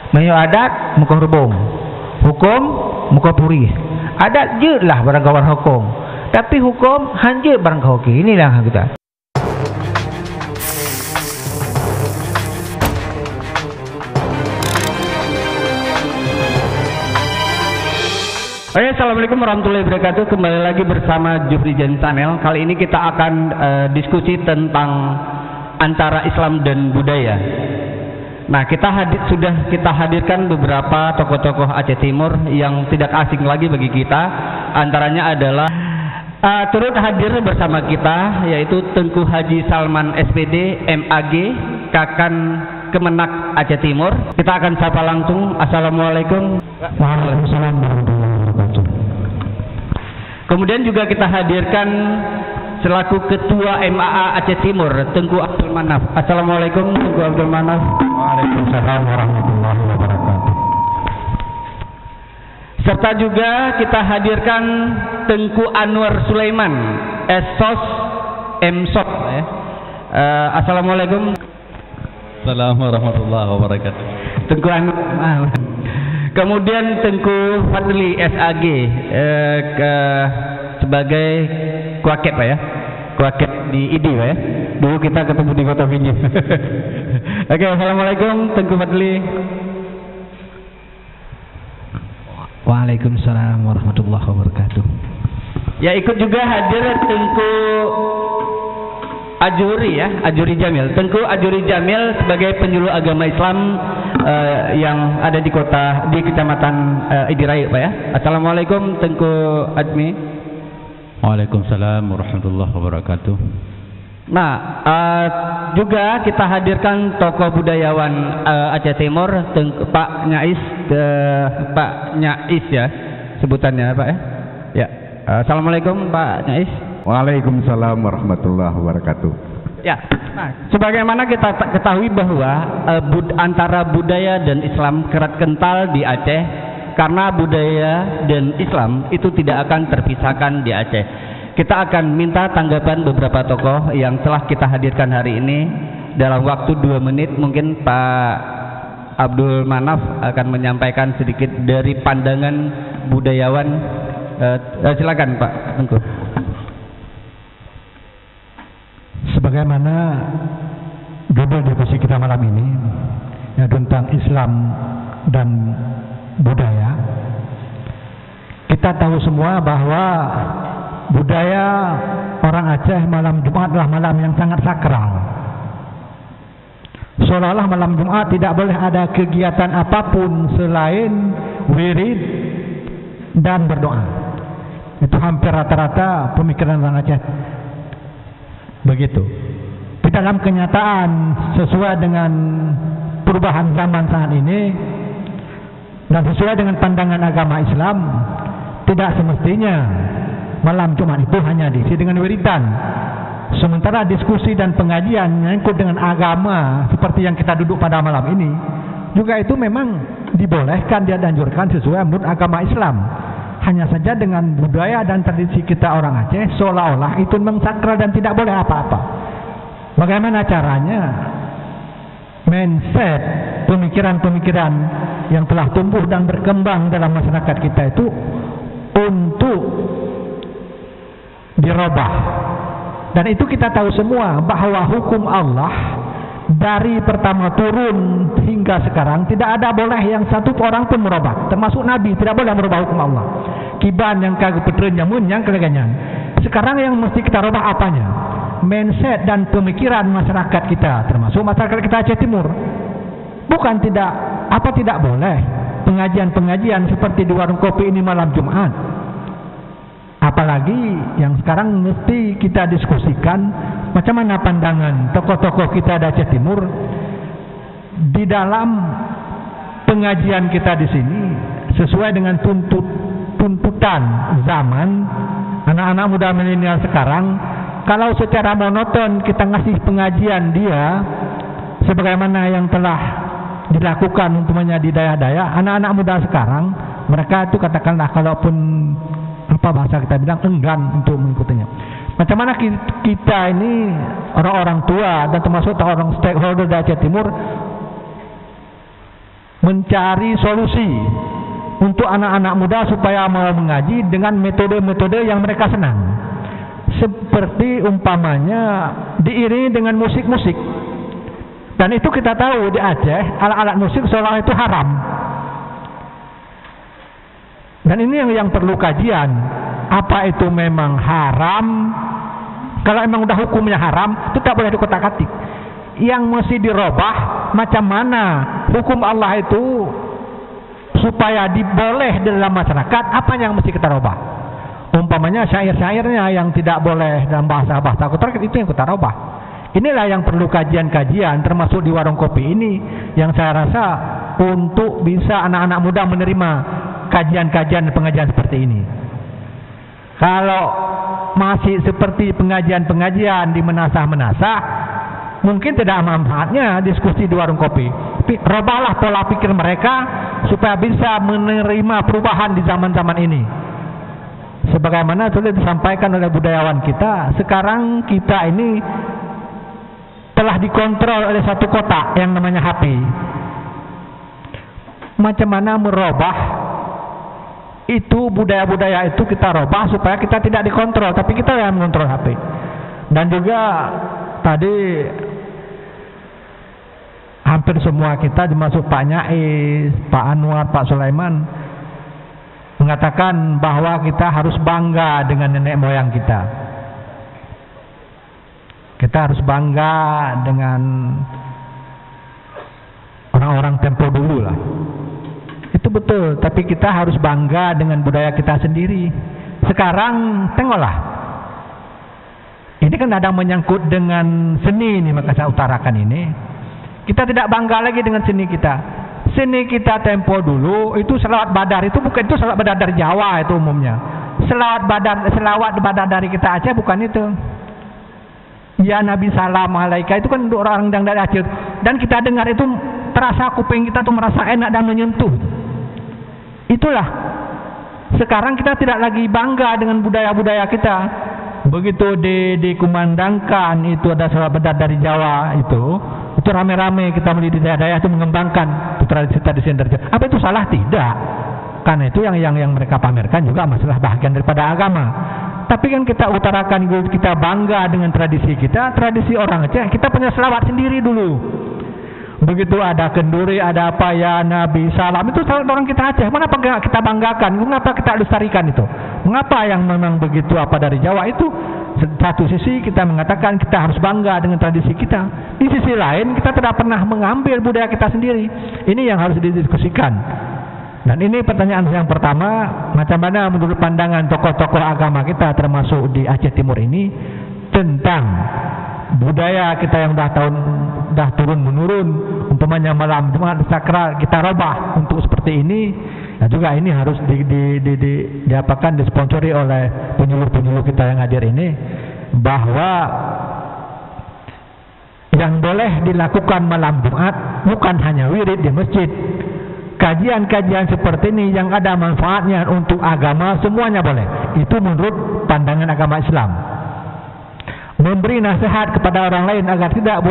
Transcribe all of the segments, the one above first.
Menyo adat muka hubung, hukum muka puri. Adat je lah barang kawan hukum, tapi hukum hanya barang kau okey. Inilah kita. Assalamualaikum warahmatullahi wabarakatuh. Kembali lagi bersama Jufrijan Channel. Kali ini kita akan diskusi tentang antara Islam dan budaya. Nah, sudah kita hadirkan beberapa tokoh-tokoh Aceh Timur yang tidak asing lagi bagi kita. Antaranya adalah turut hadir bersama kita yaitu Tengku Haji Salman SPD MAG Kakan Kemenak Aceh Timur. Kita akan sapa langsung. Assalamualaikum. Waalaikumsalam warahmatullahi wabarakatuh. Kemudian juga kita hadirkan selaku Ketua MAA Aceh Timur, Tengku Abdul Manaf. Assalamualaikum Tengku Abdul Manaf. Waalaikumsalam warahmatullahi wabarakatuh. Serta juga kita hadirkan Tengku Anwar Sulaiman, Esos MSOP. Assalamualaikum. Assalamualaikum warahmatullahi wabarakatuh. Tengku Anwar. Kemudian Tengku Fadli SAG sebagai kuaket Pak ya, kuaket di ID Pak ya. Dulu kita ketemu di Kota Vinje. Oke, assalamualaikum Tengku Fadli. Waalaikumsalam warahmatullahi wabarakatuh. Ya, ikut juga hadir Tengku Ajuri ya, Ajuri Jamil. Tengku Ajuri Jamil sebagai penyuluh agama Islam yang ada di Kecamatan Idiraya Pak ya. Assalamualaikum Tengku Admi. Waalaikumsalam warahmatullahi wabarakatuh. Nah, juga kita hadirkan tokoh budayawan Aceh Timur, Pak Nyais ya, sebutannya Pak ya. Ya. Assalamualaikum Pak Nyais. Waalaikumsalam warahmatullahi wabarakatuh. Ya, nah, sebagaimana kita ketahui bahwa antara budaya dan Islam kerat kental di Aceh, karena budaya dan Islam itu tidak akan terpisahkan di Aceh. Kita akan minta tanggapan beberapa tokoh yang telah kita hadirkan hari ini dalam waktu 2 menit. Mungkin Pak Abdul Manaf akan menyampaikan sedikit dari pandangan budayawan. Silakan Pak Tengku. Sebagaimana judul diskusi kita malam ini ya, tentang Islam dan budaya, kita tahu semua bahwa budaya orang Aceh malam Jumat adalah malam yang sangat sakral. Seolah-olah malam Jumat tidak boleh ada kegiatan apapun selain wirid dan berdoa. Itu hampir rata-rata pemikiran orang Aceh begitu. Di dalam kenyataan, sesuai dengan perubahan zaman saat ini dan sesuai dengan pandangan agama Islam, tidak semestinya malam Jumat itu hanya diisi dengan wiridan. Sementara diskusi dan pengajian menyangkut dengan agama seperti yang kita duduk pada malam ini, juga itu memang dibolehkan, dianjurkan sesuai menurut agama Islam. Hanya saja dengan budaya dan tradisi kita orang Aceh seolah-olah itu memang sakral dan tidak boleh apa-apa. Bagaimana caranya mindset, pemikiran-pemikiran yang telah tumbuh dan berkembang dalam masyarakat kita itu untuk dirubah. Dan itu kita tahu semua bahwa hukum Allah dari pertama turun hingga sekarang tidak ada boleh yang satu orang pun merubah, termasuk Nabi tidak boleh merubah hukum Allah. Kiban yang kagak petrenya mun yang keleganyan. Sekarang yang mesti kita rubah apanya? Mindset dan pemikiran masyarakat kita, termasuk masyarakat kita Aceh Timur. Bukan tidak boleh pengajian-pengajian seperti di warung kopi ini malam Jumat. Apalagi yang sekarang mesti kita diskusikan macam mana pandangan tokoh-tokoh kita di Aceh Timur di dalam pengajian kita di sini sesuai dengan tuntutan zaman anak-anak muda milenial sekarang. Kalau secara monoton kita ngasih pengajian dia sebagaimana yang telah dilakukan umpamanya di daerah-daerah, anak-anak muda sekarang mereka itu katakanlah kalaupun apa bahasa kita bilang enggan untuk mengikutinya. Macam mana kita ini orang-orang tua dan termasuk orang stakeholder di Aceh Timur mencari solusi untuk anak-anak muda supaya mau mengaji dengan metode-metode yang mereka senang. Seperti umpamanya diiringi dengan musik-musik. Dan itu kita tahu di Aceh alat-alat musik seolah itu haram. Dan ini yang perlu kajian. Apa itu memang haram? Kalau memang udah hukumnya haram, itu tak boleh dikotak-katik. Yang mesti dirubah macam mana hukum Allah itu supaya diboleh dalam masyarakat, apa yang mesti kita rubah? Umpamanya syair-syairnya yang tidak boleh dalam bahasa-bahasa kotor, itu yang kita rubah. Inilah yang perlu kajian-kajian, termasuk di warung kopi ini, yang saya rasa untuk bisa anak-anak muda menerima kajian-kajian pengajian seperti ini. Kalau masih seperti pengajian-pengajian di menasah-menasah, mungkin tidak manfaatnya diskusi di warung kopi. Tapi rubahlah pola pikir mereka supaya bisa menerima perubahan di zaman-zaman ini. Sebagaimana sudah disampaikan oleh budayawan kita, sekarang kita ini telah dikontrol oleh satu kotak yang namanya HP. Macam mana merubah itu budaya-budaya itu kita rubah supaya kita tidak dikontrol, tapi kita yang mengontrol HP. Dan juga tadi hampir semua kita, termasuk Pak Nyais, Pak Anwar, Pak Sulaiman, mengatakan bahwa kita harus bangga dengan nenek moyang kita. Kita harus bangga dengan orang-orang tempo dulu lah. Itu betul, tapi kita harus bangga dengan budaya kita sendiri. Sekarang tengoklah, ini kan ada menyangkut dengan seni ini, maka saya utarakan ini. Kita tidak bangga lagi dengan seni kita. Seni kita tempo dulu itu selawat badar, itu bukan, itu selawat badar dari Jawa itu umumnya. Selawat badar dari kita Aceh bukan itu. Ya Nabi salam alaika itu kan orang dari Aceh, dan kita dengar itu terasa kuping kita tuh merasa enak dan menyentuh. Itulah. Sekarang kita tidak lagi bangga dengan budaya-budaya kita. Begitu dikumandangkan itu ada selawat badar dari Jawa itu rame-rame kita melihat di daerah itu mengembangkan tradisi-tradisi dari Jawa. Apa itu salah? Tidak. Karena itu yang mereka pamerkan juga masalah bahagian daripada agama. Tapi kan kita utarakan, kita bangga dengan tradisi kita, tradisi orang Aceh. Kita punya selawat sendiri dulu. Begitu ada kenduri, ada apa ya Nabi salam, itu selawat orang kita Aceh. Mengapa kita banggakan? Mengapa kita lestarikan itu? Mengapa yang memang begitu apa dari Jawa itu? Satu sisi kita mengatakan kita harus bangga dengan tradisi kita. Di sisi lain kita tidak pernah mengambil budaya kita sendiri. Ini yang harus didiskusikan. Dan ini pertanyaan yang pertama, macam mana menurut pandangan tokoh-tokoh agama kita termasuk di Aceh Timur ini tentang budaya kita yang dah turun menurun, umpamanya malam Jumat sakral kita robah untuk seperti ini. Nah juga ini harus diapakan disponsori oleh penyuluh-penyuluh kita yang hadir ini, bahwa yang boleh dilakukan malam Jumat bukan hanya wirid di masjid. Kajian-kajian seperti ini yang ada manfaatnya untuk agama semuanya boleh. Itu menurut pandangan agama Islam. Memberi nasihat kepada orang lain agar tidak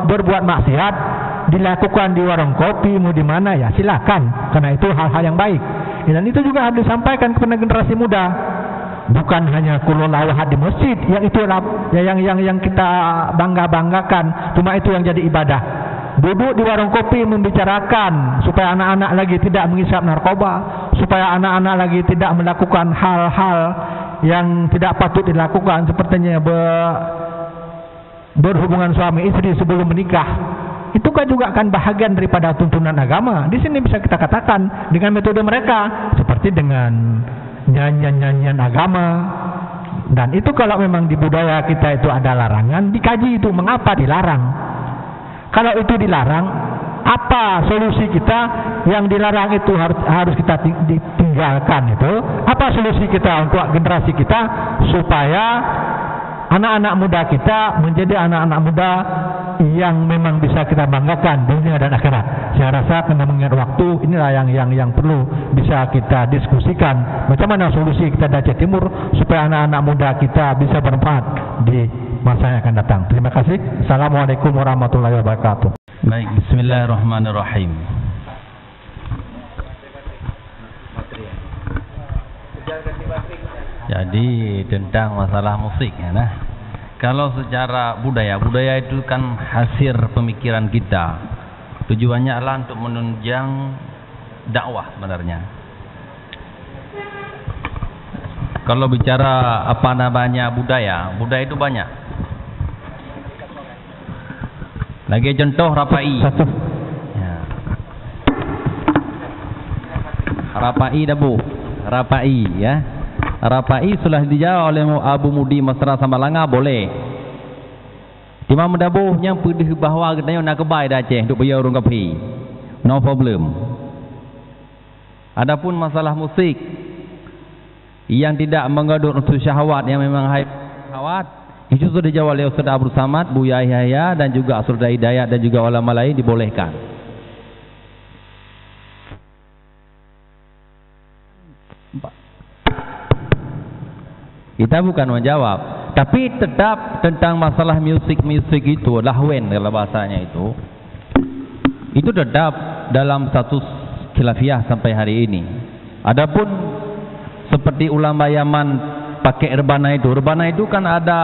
berbuat maksiat dilakukan di warung kopi mau di mana ya silakan, karena itu hal-hal yang baik. Dan itu juga harus disampaikan kepada generasi muda. Bukan hanya kulullah di masjid yang itu yang kita bangga-banggakan, cuma itu yang jadi ibadah. Duduk di warung kopi membicarakan supaya anak-anak lagi tidak menghisap narkoba, supaya anak-anak lagi tidak melakukan hal-hal yang tidak patut dilakukan, sepertinya berhubungan suami istri sebelum menikah. Itu kan juga akan bahagian daripada tuntunan agama. Di sini bisa kita katakan dengan metode mereka seperti dengan nyanyian-nyanyian agama. Dan itu kalau memang di budaya kita itu ada larangan, dikaji itu mengapa dilarang. Kalau itu dilarang, apa solusi kita? Yang dilarang itu harus kita tinggalkan itu. Apa solusi kita untuk generasi kita supaya anak-anak muda kita menjadi anak-anak muda yang memang bisa kita banggakan dunia dan akhirat. Saya rasa karena mengingat waktu, inilah yang perlu bisa kita diskusikan. Macam mana solusi kita di Aceh Timur supaya anak-anak muda kita bisa bermanfaat di masa yang akan datang. Terima kasih. Assalamualaikum warahmatullahi wabarakatuh. Baik, bismillahirrahmanirrahim. Jadi tentang masalah musik ya nah. Kalau secara budaya itu kan hasil pemikiran kita. Tujuannya adalah untuk menunjang dakwah sebenarnya. Kalau bicara apa namanya budaya itu banyak. Lagi contoh rapai. Ya. Rapai dabu. Rapai ya. Rapai sudah dijawab oleh Abu Mudi Masra Samalanga boleh. Cuma mendabuh yang pedih bahawa katanya nak kebai dah Aceh untuk bayar orang kapi. No problem. Adapun masalah musik yang tidak mengandung unsur syahwat yang memang syahwat itu sudah dijawab oleh Ustaz Abdul Samad, Buya Yahya dan juga Saudara Hidayat dan juga ulama lain dibolehkan. Kita bukan menjawab, tapi tetap tentang masalah musik itu lahwen kalau bahasanya itu tetap dalam status khilafiyah sampai hari ini. Adapun seperti ulama Yaman pakai rebana itu kan ada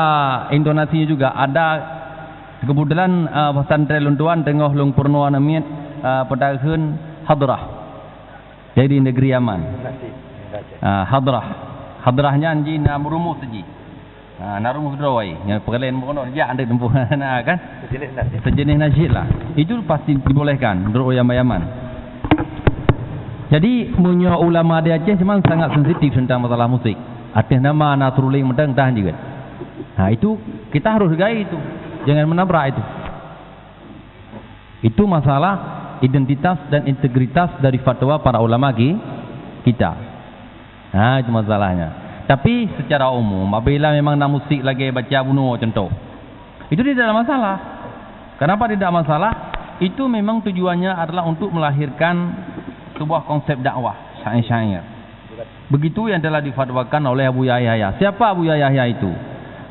intonasinya juga, ada kebetulan pesantren Lunduan tengah Lung Purno Anamiat pedagang hadrah jadi negeri Yaman. Hadrahnya anji na merumus saji. Narumus drawai. Yang pegalain mono dia anda tempuh kan. Sejenis nasyid lah. Itu pasti dibolehkan menurut Yaman. Jadi punya ulama di Aceh memang sangat sensitif tentang masalah musik. Artis nama Nasruling medang tahan juga. Itu kita harus hargai itu. Jangan menabrak itu. Itu masalah identitas dan integritas dari fatwa para ulama kita. Itu masalahnya. Tapi secara umum apabila memang nak musik lagi baca bunuh contoh, itu tidak ada masalah. Kenapa tidak masalah? Itu memang tujuannya adalah untuk melahirkan sebuah konsep dakwah syair-syair. Begitu yang telah difatwakan oleh Abu Yahya. Siapa Abu Yahya itu?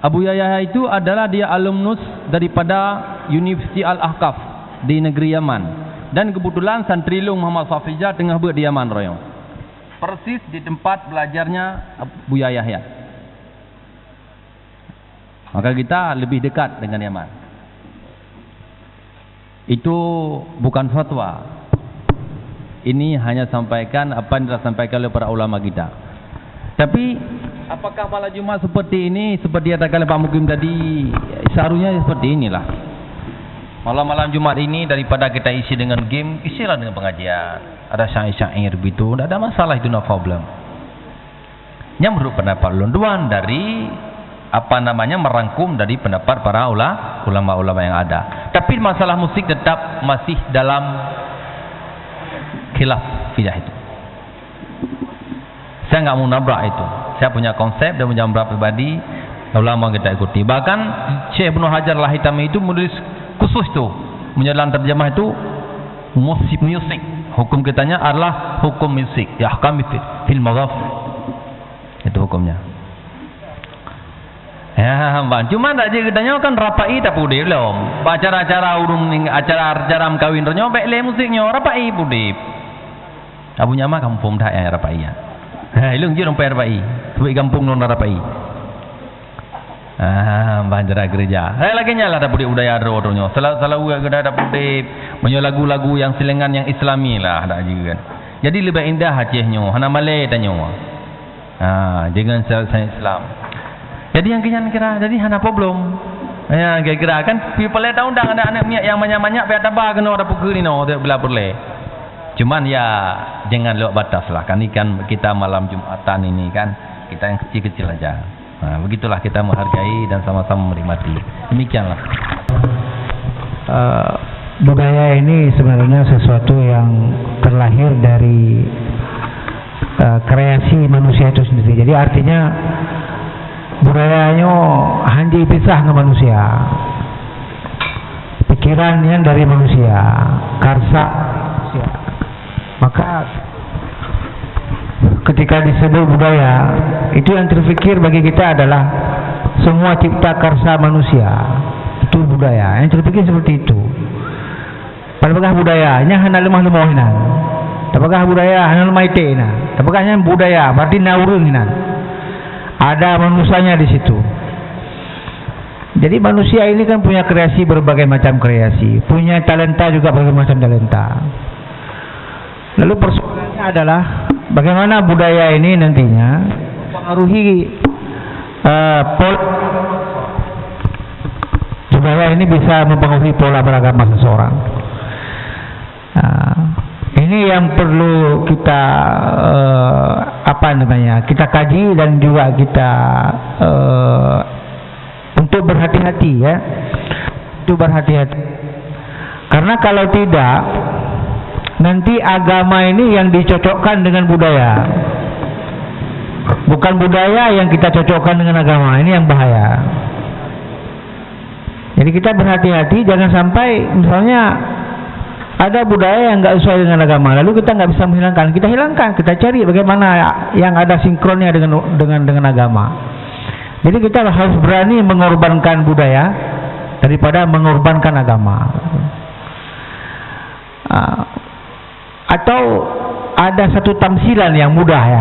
Abu Yahya itu adalah dia alumnus daripada Universiti Al-Ahqaf di negeri Yaman. Dan kebetulan santri Lung Muhammad Safijah tengah ber di Yaman royong. Persis di tempat belajarnya Abu Yahya. Maka kita lebih dekat dengan Yaman. Itu bukan fatwa. Ini hanya sampaikan apa yang disampaikan oleh para ulama kita. Tapi apakah malam Jumat seperti ini, seperti katakan Pak Mukim tadi, seharusnya seperti inilah. Malam-malam Jumat ini daripada kita isi dengan game, isilah dengan pengajian. Ada syair-syair begitu, tidak ada masalah, itu no problem. Yang menurut pendapat Lunduan dari merangkum dari pendapat para ulama-ulama yang ada. Tapi masalah musik tetap masih dalam khilafiyah itu. Saya nggak mau nabrak itu. Saya punya konsep dan punya nabrak pribadi. Ulama kita ikuti. Bahkan Syekh Ibnu Hajar Al-Haytami itu menulis khusus tu menjalan terjemah itu musik. Hukum kitanya adalah hukum musik. Ya ahkam fil maghafir. Itu hukumnya. Ya, cuma tak je kitanya kan rapai tak pudih belum. Acara-acara urung acara-acara kawin nyobek le musiknya rapai pudih. Abunya mah kampung dah ya rapai ya. Ilung je rompai rapai. Sebagai kampung non rapai. Banjara gereja. Lagi nyala ada budaya budaya rodonyo. Salah ada budaya punya lagu-lagu yang selengan yang Islami lah ada juga. Jadi lebih indah Acehnya, hana Malay tanya. Dengan saya Islam. Jadi yang kira jadi hana problem. Ya kira kan people tahu undang ada anak miak yang banyak-banyak biar tabah kena ada pukul ni no belah perle. Cuman ya jangan lewat batas lah. Kan kita malam Jumatan ini kan kita yang kecil-kecil aja. Begitulah kita menghargai dan sama-sama menikmati. Demikianlah. Budaya ini sebenarnya sesuatu yang terlahir dari kreasi manusia itu sendiri. Jadi artinya budayanya hanya pisah dengan manusia. Pikirannya dari manusia, karsa manusia. Maka ketika disebut budaya, itu yang terfikir bagi kita adalah semua cipta karsa manusia. Itu budaya. Yang terfikir seperti itu. Apakah budayanya hanya lemah-lemah ini? Apakah budaya hanya lemah itu? Apakah budaya berarti naurun ini? ada manusianya di situ. Jadi manusia ini kan punya kreasi, berbagai macam kreasi, punya talenta juga berbagai macam talenta. Lalu persoalannya adalah bagaimana budaya ini nantinya mempengaruhi budaya ini bisa mempengaruhi pola beragama seseorang. Ini yang perlu kita kita kaji dan juga kita untuk berhati-hati ya, untuk berhati-hati. Karena kalau tidak, nanti agama ini yang dicocokkan dengan budaya, bukan budaya yang kita cocokkan dengan agama. Ini yang bahaya. Jadi kita berhati-hati, jangan sampai misalnya ada budaya yang nggak sesuai dengan agama, lalu kita nggak bisa menghilangkan. Kita hilangkan, kita cari bagaimana yang ada sinkronnya dengan agama. Jadi kita harus berani mengorbankan budaya daripada mengorbankan agama. Atau ada satu tamsilan yang mudah ya,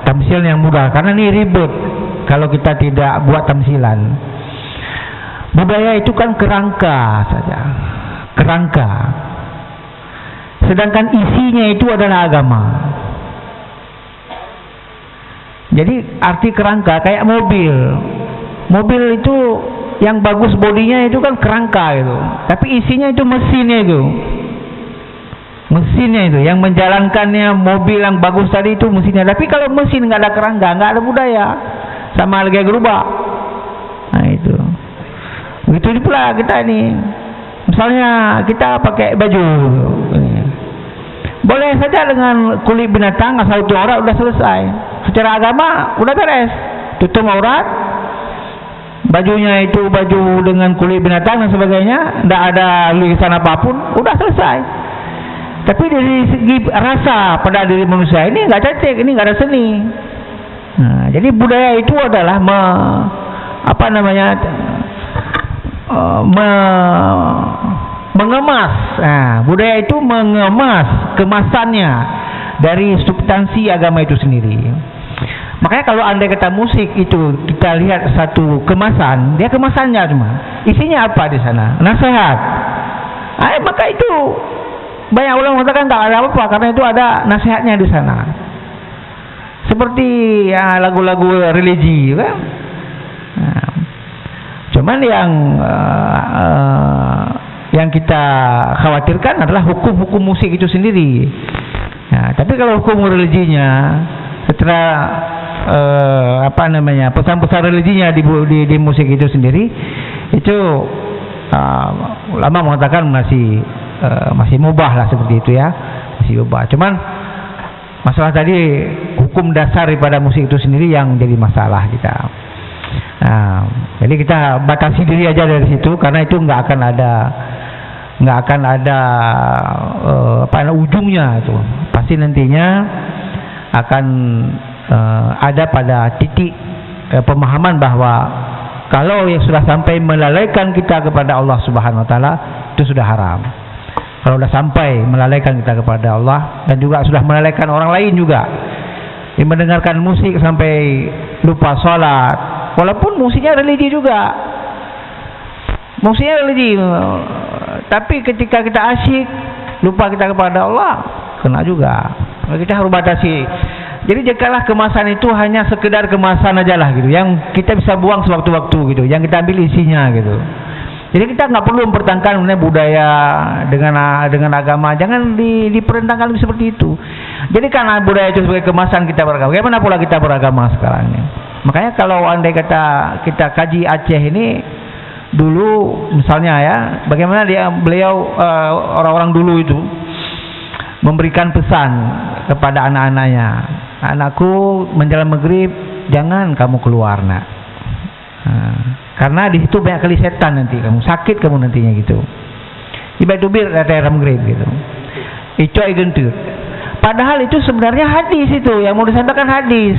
tamsilan yang mudah, karena ini ribet kalau kita tidak buat tamsilan. Budaya itu kan kerangka saja, kerangka. Sedangkan isinya itu adalah agama. Jadi arti kerangka kayak mobil. Mobil itu yang bagus bodinya itu kan kerangka itu, tapi isinya itu mesinnya itu. Mesinnya itu yang menjalankannya, mobil yang bagus tadi itu mesinnya. Tapi kalau mesin nggak ada kerangka, nggak ada budaya, sama lagi gerobak. Nah itu. Begitu pula kita ini. Misalnya kita pakai baju, boleh saja dengan kulit binatang asal tutup aurat udah selesai. Secara agama udah beres, tutup aurat, bajunya itu baju dengan kulit binatang dan sebagainya, tidak ada lukisan apapun, udah selesai. Tapi dari segi rasa pada diri manusia ini nggak cantik, ini nggak ada seni. Nah, jadi budaya itu adalah mengemas. Nah, budaya itu mengemas kemasannya dari substansi agama itu sendiri. Makanya kalau andai kata musik itu kita lihat satu kemasan, dia kemasannya cuma isinya apa di sana? Nasihat. Maka itu banyak ulama mengatakan tak ada apa-apa karena itu ada nasihatnya di sana. Seperti lagu-lagu religi, kan? Nah, cuman yang kita khawatirkan adalah hukum-hukum musik itu sendiri. Nah, tapi kalau hukum religinya, setelah pesan-pesan religinya di musik itu sendiri, itu ulama mengatakan masih mubah lah seperti itu ya, masih mubah. Cuman masalah tadi hukum dasar daripada musik itu sendiri yang jadi masalah kita. Nah, jadi kita batasi diri aja dari situ karena itu nggak akan ada ujungnya itu. Pasti nantinya akan ada pada titik pemahaman bahwa kalau yang sudah sampai melalaikan kita kepada Allah Subhanahu wa taala itu sudah haram. Kalau sudah sampai melalaikan kita kepada Allah dan juga sudah melalaikan orang lain juga. Yang mendengarkan musik sampai lupa sholat, walaupun musiknya religi juga. Musiknya religi, tapi ketika kita asyik lupa kita kepada Allah, kena juga. Kita harus batasi. Jadi jikalau kemasan itu hanya sekedar kemasan aja lah gitu, yang kita bisa buang sewaktu-waktu gitu, yang kita ambil isinya gitu. Jadi kita nggak perlu mempertentangkan budaya dengan agama, jangan dipertentangkan seperti itu. Jadi karena budaya itu sebagai kemasan kita beragama, bagaimana pula kita beragama sekarang ini? Makanya kalau andai kata kita kaji Aceh ini dulu misalnya ya, bagaimana beliau orang-orang dulu itu memberikan pesan kepada anak-anaknya, anakku menjelang maghrib jangan kamu keluar nak, karena di situ banyak kali setan, nanti kamu sakit kamu nantinya gitu. Ibadah tubir daerah maghrib gitu. Itu gentur. Padahal itu sebenarnya hadis itu yang mau disampaikan hadis.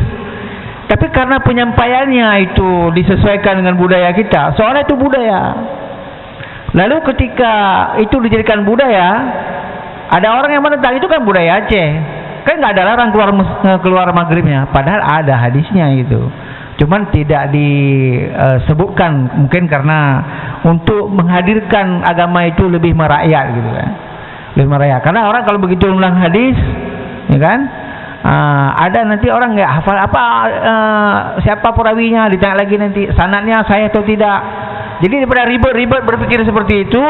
Tapi karena penyampaiannya itu disesuaikan dengan budaya kita, soalnya itu budaya. Lalu ketika itu dijadikan budaya, ada orang yang menentang itu kan budaya Aceh. Kan nggak ada larang keluar maghribnya, padahal ada hadisnya gitu. Cuman tidak disebutkan, mungkin karena untuk menghadirkan agama itu lebih merakyat gitu kan. Lebih merakyat. Karena orang kalau begitu ulang hadis, ya kan? Ada nanti orang nggak hafal apa siapa perawinya, ditanya lagi nanti sanadnya saya atau tidak. Jadi daripada ribet-ribet berpikir seperti itu,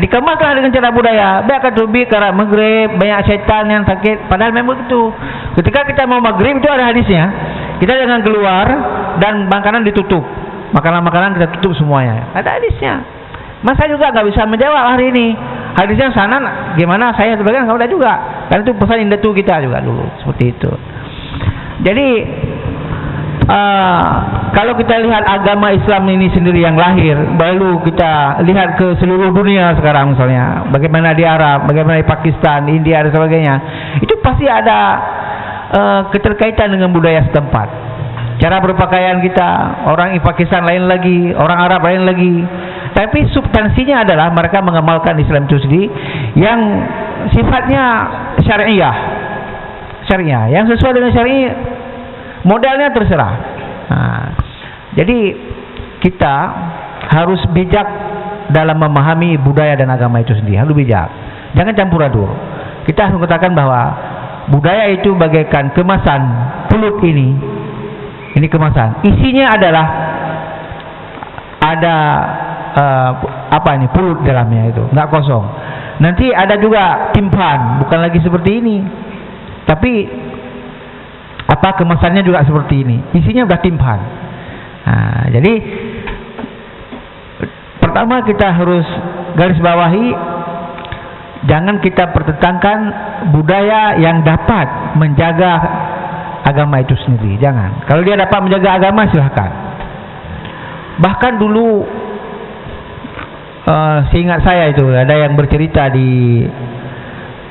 dikemaslah dengan cara budaya. Biarkan tubi karena maghrib banyak syaitan yang sakit. Padahal memang begitu. Ketika kita mau maghrib itu ada hadisnya. Kita jangan keluar dan makanan ditutup. Makanan-makanan kita tutup semuanya. Ada hadisnya. Masa juga nggak bisa menjawab hari ini. Hadisnya sana gimana saya sebagian nggak ada juga. Karena itu pesan indatu kita juga dulu seperti itu. Jadi kalau kita lihat agama Islam ini sendiri yang lahir, lalu kita lihat ke seluruh dunia sekarang misalnya, bagaimana di Arab, bagaimana di Pakistan, India dan sebagainya, itu pasti ada keterkaitan dengan budaya setempat. Cara berpakaian kita, orang di Pakistan lain lagi, orang Arab lain lagi. Tapi substansinya adalah mereka mengamalkan Islam itu sendiri yang sifatnya syariah. Syariah yang sesuai dengan syariah, modalnya terserah. Jadi kita harus bijak dalam memahami budaya dan agama itu sendiri. Harus bijak. Jangan campur aduk. Kita harus mengatakan bahwa budaya itu bagaikan kemasan pulut ini. Ini kemasan. Isinya adalah ada apa ini pulut dalamnya itu, nggak kosong. Nanti ada juga timpan, bukan lagi seperti ini, tapi apa kemasannya juga seperti ini, isinya udah timpan. Jadi pertama kita harus garis bawahi, jangan kita pertentangkan budaya yang dapat menjaga agama itu sendiri. Jangan. Kalau dia dapat menjaga agama silahkan. Bahkan dulu seingat saya itu ada yang bercerita di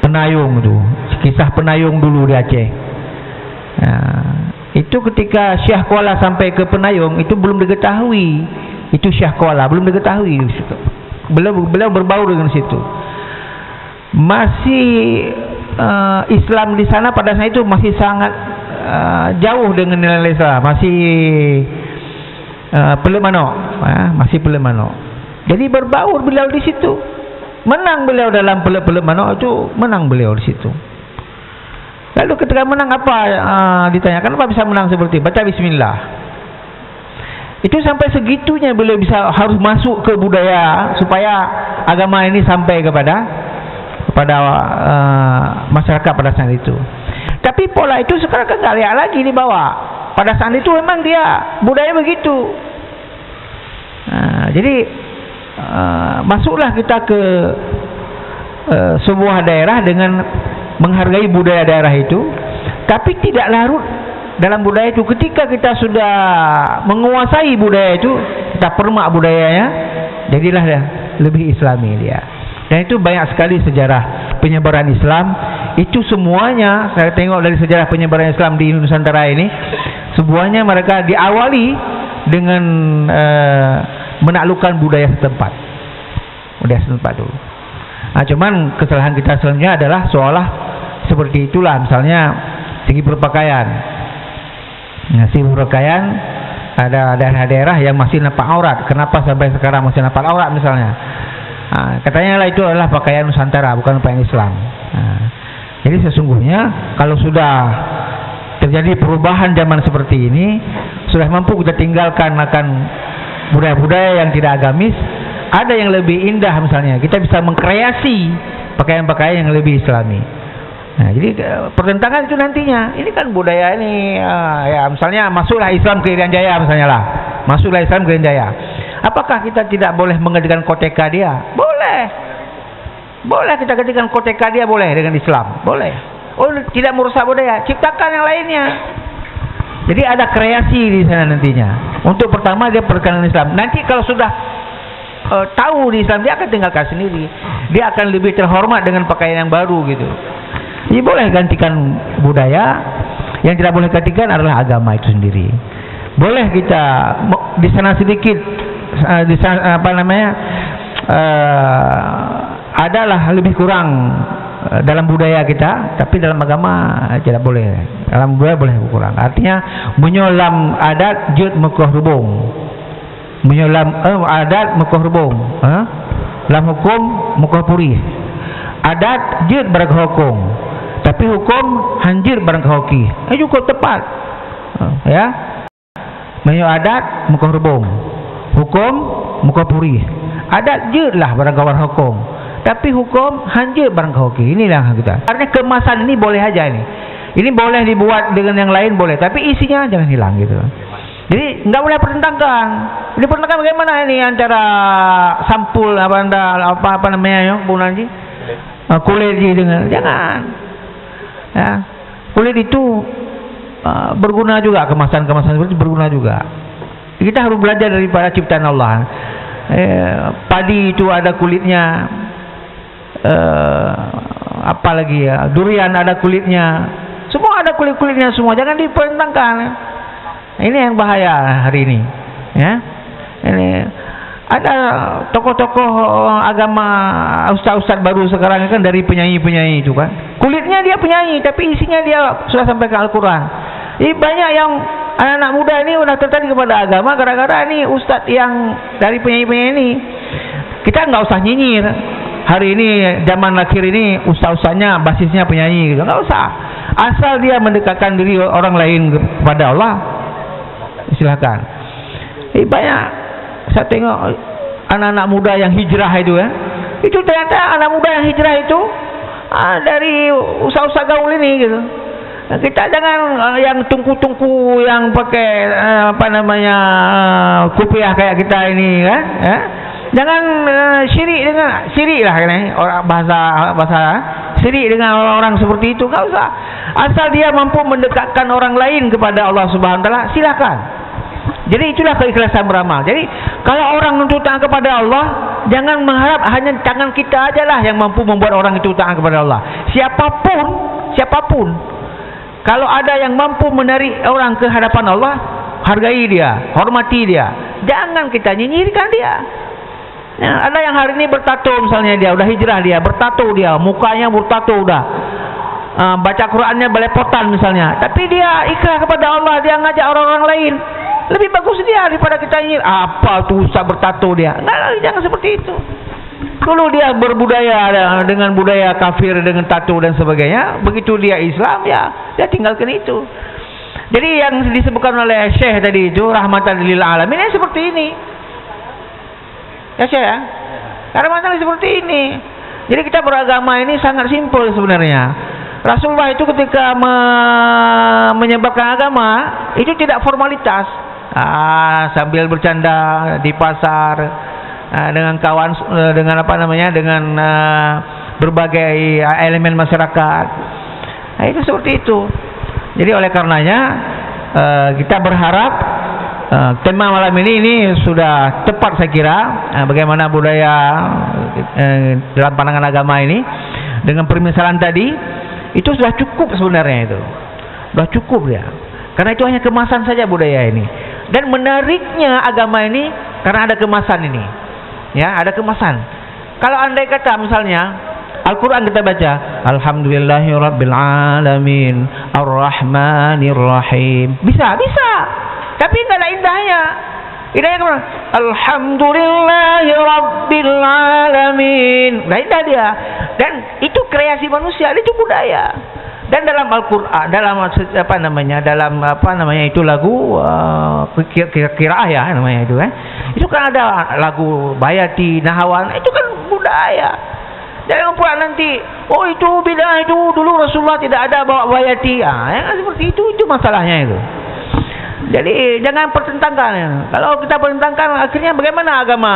Penayung itu, kisah Penayung dulu di Aceh. Itu ketika Syekh Kuala sampai ke Penayung itu belum diketahui itu Syekh Kuala, belum diketahui. Beliau berbaur dengan situ. Masih Islam di sana pada saat itu masih sangat jauh dengan nilai Islam, masih pelemano, masih pelemano. Jadi berbaur beliau di situ, menang beliau dalam pelemano itu, menang beliau di situ. Lalu ketika menang apa ditanyakan, apa bisa menang seperti baca Bismillah. Itu sampai segitunya beliau bisa harus masuk ke budaya supaya agama ini sampai kepada masyarakat pada saat itu. Tapi pola itu sekarang nggak lihat lagi dibawa. Pada saat itu memang dia budaya begitu. Jadi masuklah kita ke sebuah daerah dengan menghargai budaya daerah itu, tapi tidak larut dalam budaya itu. Ketika kita sudah menguasai budaya itu, kita permak budayanya, jadilah lebih Islami dia. Dan itu banyak sekali sejarah penyebaran Islam. Itu semuanya saya tengok dari sejarah penyebaran Islam di Nusantara ini, semuanya mereka diawali dengan menaklukkan budaya setempat. Budaya setempat dulu. Cuman kesalahan kita selanjutnya adalah seolah seperti itulah, misalnya segi berpakaian. Segi berpakaian ada daerah-daerah yang masih nampak aurat. Kenapa sampai sekarang masih nampak aurat misalnya? Katanya lah itu adalah pakaian Nusantara, bukan pakaian Islam. Jadi sesungguhnya kalau sudah terjadi perubahan zaman seperti ini, sudah mampu kita tinggalkan akan budaya-budaya yang tidak agamis. Ada yang lebih indah, misalnya kita bisa mengkreasi pakaian-pakaian yang lebih Islami. Jadi pertentangan itu nantinya, ini kan budaya ini ya misalnya masuklah Islam ke Irian Jaya misalnya lah, masuklah Islam ke Irian Jaya. Apakah kita tidak boleh menggantikan koteka dia? Boleh. Boleh kita gantikan koteka dia, boleh dengan Islam, boleh. Oh, tidak merusak budaya, ciptakan yang lainnya. Jadi ada kreasi di sana nantinya. Untuk pertama dia perkenalan Islam. Nanti kalau sudah tahu di Islam, dia akan tinggalkan sendiri. Dia akan lebih terhormat dengan pakaian yang baru gitu. Jadi boleh gantikan budaya. Yang tidak boleh gantikan adalah agama itu sendiri. Boleh kita di sana sedikit di sana, adalah lebih kurang dalam budaya kita, tapi dalam agama tidak boleh. Dalam budaya boleh berkurang. Artinya menyolam adat jut mekuh rubung. Menyolam adat mekuh rubung. Dalam hukum mekuh puri. Adat jut barang hukum. Tapi hukum hanjir barang hoki. Cukup tepat. Ya. Menyo adat mekuh rubung. Hukum mekuh puri. Adat jut lah barang kawan hukum. Tapi hukum hanjir barang hoki. Inilah kita. Karena kemasan ini boleh aja ini. Ini boleh dibuat dengan yang lain boleh, tapi isinya jangan hilang gitu. Jadi nggak boleh pertentangkan. Ini pertentangkan bagaimana ini antara sampul apa namanya ya, Bu Nanji? Kulit dengan jangan. Ya. Kulit itu berguna juga, kemasan-kemasan seperti itu berguna juga. Kita harus belajar daripada ciptaan Allah. Padi itu ada kulitnya. Apalagi ya, durian ada kulitnya, semua ada kulit-kulitnya semua, jangan dipertentangkan. Ini yang bahaya hari ini ya. Ini ada tokoh-tokoh agama, ustaz-ustaz baru sekarang kan dari penyanyi-penyanyi itu kan, kulitnya dia penyanyi tapi isinya dia sudah sampai ke Al-Quran. Jadi banyak yang anak-anak muda ini udah tertarik kepada agama gara-gara ini ustaz yang dari penyanyi-penyanyi ini. Kita nggak usah nyinyir. Hari ini zaman akhir ini ustaz-ustaznya basisnya penyanyi gitu. Enggak usah. Asal dia mendekatkan diri orang lain kepada Allah, silakan. Banyak saya tengok anak-anak muda yang hijrah itu ya. Itu ternyata anak muda yang hijrah itu dari ustaz-ustaz gaul ini gitu. Kita jangan yang tungku-tungku yang pakai apa namanya kopiah kayak kita ini kan, ya. Jangan syirik lah ini orang bahasa syirik dengan orang-orang seperti itu, enggak usah. Asal dia mampu mendekatkan orang lain kepada Allah Subhanahu wa taala, silakan. Jadi itulah keikhlasan beramal. Jadi kalau orang untuk taat kepada Allah, jangan mengharap hanya tangan kita aja lah yang mampu membuat orang itu taat kepada Allah. Siapapun kalau ada yang mampu menarik orang ke hadapan Allah, hargai dia, hormati dia. Jangan kita nyinyirkan dia. Ya, ada yang hari ini bertato misalnya, dia udah hijrah, dia bertato, dia mukanya bertato udah, baca Qurannya belepotan misalnya, tapi dia ikhlas kepada Allah, dia ngajak orang-orang lain, lebih bagus dia daripada kita nyinyir. Apa tuh ustaz bertato dia? Enggak, jangan seperti itu. Kalau dia berbudaya dengan budaya kafir, dengan tato dan sebagainya, begitu dia Islam ya dia tinggalkan itu. Jadi yang disebutkan oleh Syekh tadi itu rahmatan lil alamin seperti ini. Ya Syekh ya. Karena masalah seperti ini. Jadi kita beragama ini sangat simpel sebenarnya. Rasulullah itu ketika menyebarkan agama itu tidak formalitas. Sambil bercanda di pasar dengan kawan, dengan apa namanya, dengan berbagai elemen masyarakat. Nah, itu seperti itu. Jadi oleh karenanya kita berharap tema malam ini sudah tepat saya kira, bagaimana budaya dalam pandangan agama ini dengan permisalan tadi itu sudah cukup sebenarnya, itu sudah cukup ya, karena itu hanya kemasan saja budaya ini. Dan menariknya agama ini karena ada kemasan ini ya, ada kemasan. Kalau andai kata misalnya Al-Quran kita baca Alhamdulillahirabbil alamin Ar-Rahmanir Rahim, bisa tapi enggak ada indahnya. Indahnya kemana? Alhamdulillahirabbil alamin. Nah, indah dia. Dan itu kreasi manusia, itu budaya. Dan dalam Al-Qur'an, dalam apa namanya itu lagu qiraah ya namanya itu kan. Itu kan ada lagu Bayati, Nahawan, itu kan budaya. Jangan pula nanti itu bidah, itu dulu Rasulullah tidak ada bawa Bayati. Yang seperti itu masalahnya itu. Jadi jangan pertentangkan. Kalau kita pertentangkan akhirnya bagaimana agama?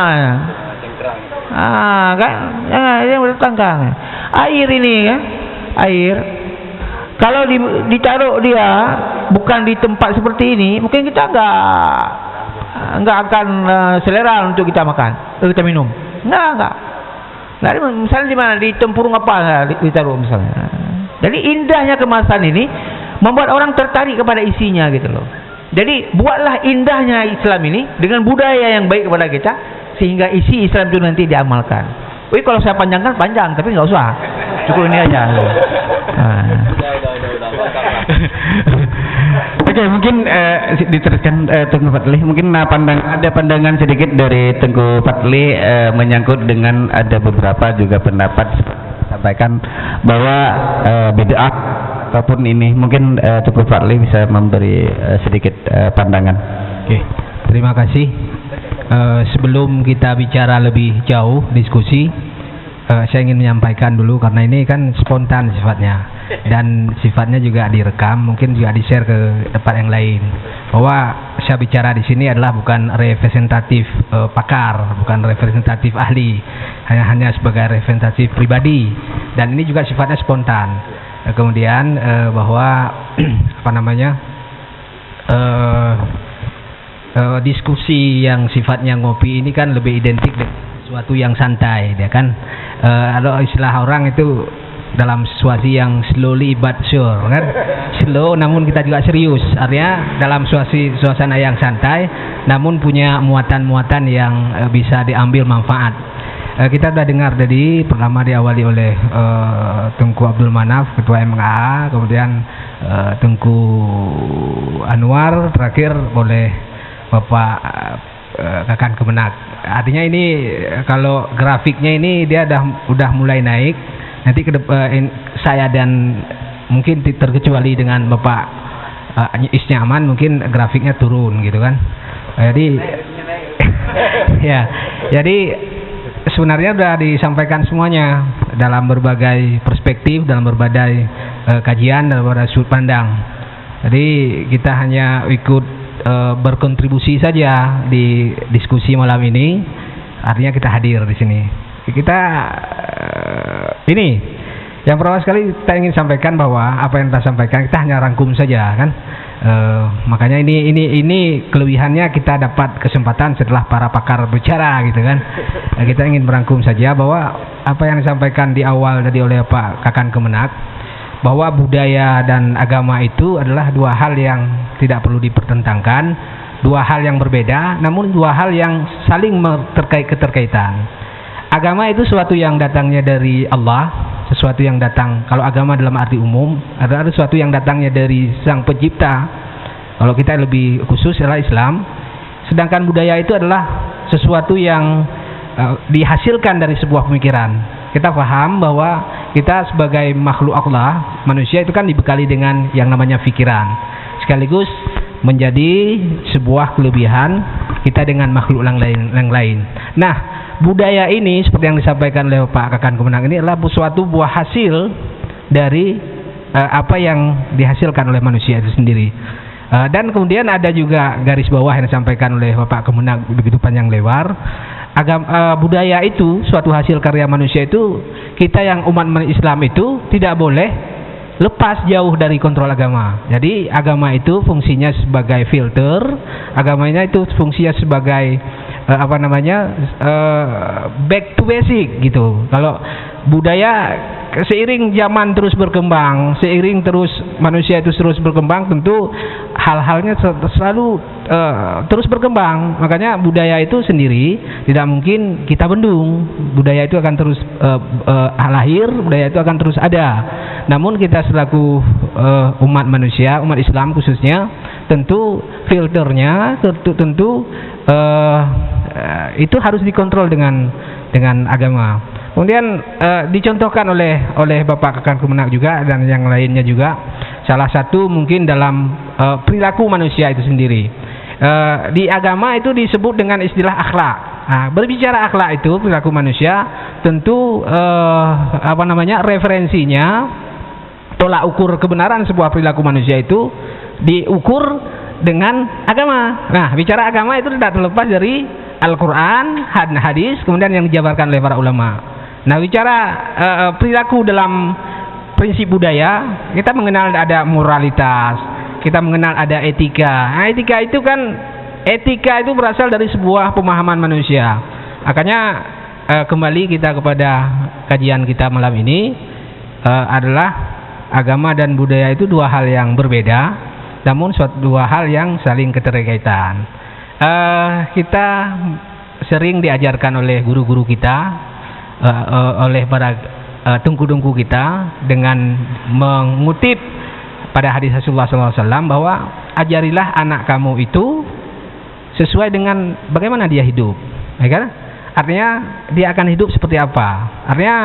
Kan jangan pertentangkan. Air ini kan, air kalau ditaruh dia bukan di tempat seperti ini, mungkin kita enggak akan selera untuk kita makan, kita minum. Enggak. Misalnya di mana, di tempurung apa ditaruh misalnya. Jadi indahnya kemasan ini membuat orang tertarik kepada isinya gitu loh. Jadi buatlah indahnya Islam ini dengan budaya yang baik kepada kita, sehingga isi Islam itu nanti diamalkan. Kalau saya panjangkan panjang, tapi nggak usah. cukup ini aja. Oke, mungkin diteruskan Tengku Fadli. Mungkin ada pandangan sedikit dari Tengku Fadli menyangkut dengan ada beberapa juga pendapat sampaikan bahwa bid'ah ataupun ini. Mungkin Tengku Fadli bisa memberi sedikit pandangan. Oke, terima kasih. Sebelum kita bicara lebih jauh diskusi, saya ingin menyampaikan dulu karena ini kan spontan sifatnya dan sifatnya juga direkam, mungkin juga di-share ke tempat yang lain, bahwa saya bicara di sini adalah bukan representatif pakar, bukan representatif ahli, hanya sebagai representatif pribadi, dan ini juga sifatnya spontan. Kemudian bahwa apa namanya diskusi yang sifatnya ngopi ini kan lebih identik dengan sesuatu yang santai, ya kan? Kalau istilah orang itu dalam situasi yang slowly but sure, kan? Slow namun kita juga serius. Artinya dalam suasana yang santai, namun punya muatan-muatan yang bisa diambil manfaat. Kita sudah dengar tadi, pertama diawali oleh Tengku Abdul Manaf, Ketua MKA, kemudian Tengku Anwar, terakhir oleh Bapak Kakan Kemenak. Artinya ini kalau grafiknya ini dia udah mulai naik. Nanti saya dan mungkin terkecuali dengan Bapak Isnyaman mungkin grafiknya turun gitu kan. Jadi ya, jadi sebenarnya sudah disampaikan semuanya dalam berbagai perspektif, dalam berbagai kajian, dalam berbagai sudut pandang. Jadi kita hanya ikut berkontribusi saja di diskusi malam ini, artinya kita hadir di sini. Kita ini yang pertama sekali kita ingin sampaikan bahwa apa yang kita sampaikan kita hanya rangkum saja, kan? Makanya ini kelebihannya kita dapat kesempatan setelah para pakar bicara, gitu kan? Kita ingin merangkum saja bahwa apa yang disampaikan di awal tadi oleh Pak Kakan Kemenak, bahwa budaya dan agama itu adalah dua hal yang tidak perlu dipertentangkan, dua hal yang berbeda, namun dua hal yang saling keterkaitan. Agama itu sesuatu yang datangnya dari Allah, sesuatu yang datang, kalau agama dalam arti umum adalah sesuatu yang datangnya dari Sang Pencipta. Kalau kita lebih khusus adalah Islam. Sedangkan budaya itu adalah sesuatu yang dihasilkan dari sebuah pemikiran. Kita paham bahwa kita sebagai makhluk Allah, manusia itu kan dibekali dengan yang namanya pikiran, sekaligus menjadi sebuah kelebihan kita dengan makhluk yang lain. Nah, budaya ini seperti yang disampaikan oleh Pak Kakan Kemenak ini adalah suatu buah hasil dari apa yang dihasilkan oleh manusia itu sendiri. Dan kemudian ada juga garis bawah yang disampaikan oleh Bapak Kemenak begitu panjang lebar. Budaya itu suatu hasil karya manusia itu, kita yang umat Islam itu tidak boleh lepas jauh dari kontrol agama. Jadi agama itu fungsinya sebagai filter, agamanya itu fungsinya sebagai back to basic gitu. Kalau budaya seiring zaman terus berkembang, seiring terus manusia itu terus berkembang, tentu hal-halnya selalu terus berkembang. Makanya budaya itu sendiri tidak mungkin kita bendung. Budaya itu akan terus lahir, budaya itu akan terus ada. Namun kita selaku umat manusia, umat Islam khususnya, tentu filternya tentu itu harus dikontrol dengan agama. Kemudian dicontohkan oleh Bapak Kakan Kemenak juga dan yang lainnya juga, salah satu mungkin dalam perilaku manusia itu sendiri. Di agama itu disebut dengan istilah akhlak. Nah, berbicara akhlak itu perilaku manusia, tentu referensinya, tolak ukur kebenaran sebuah perilaku manusia itu diukur dengan agama. Nah, bicara agama itu tidak terlepas dari Al-Quran, hadis, kemudian yang dijabarkan oleh para ulama. Nah, bicara perilaku dalam prinsip budaya, kita mengenal ada moralitas, kita mengenal ada etika. Nah, etika itu berasal dari sebuah pemahaman manusia. Makanya kembali kita kepada kajian kita malam ini, adalah agama dan budaya itu dua hal yang berbeda, namun dua hal yang saling keterkaitan. Kita sering diajarkan oleh guru-guru kita, oleh para tungku-tungku kita dengan mengutip pada hadis Rasulullah SAW bahwa ajarilah anak kamu itu sesuai dengan bagaimana dia hidup, ya kan? Artinya dia akan hidup seperti apa? Artinya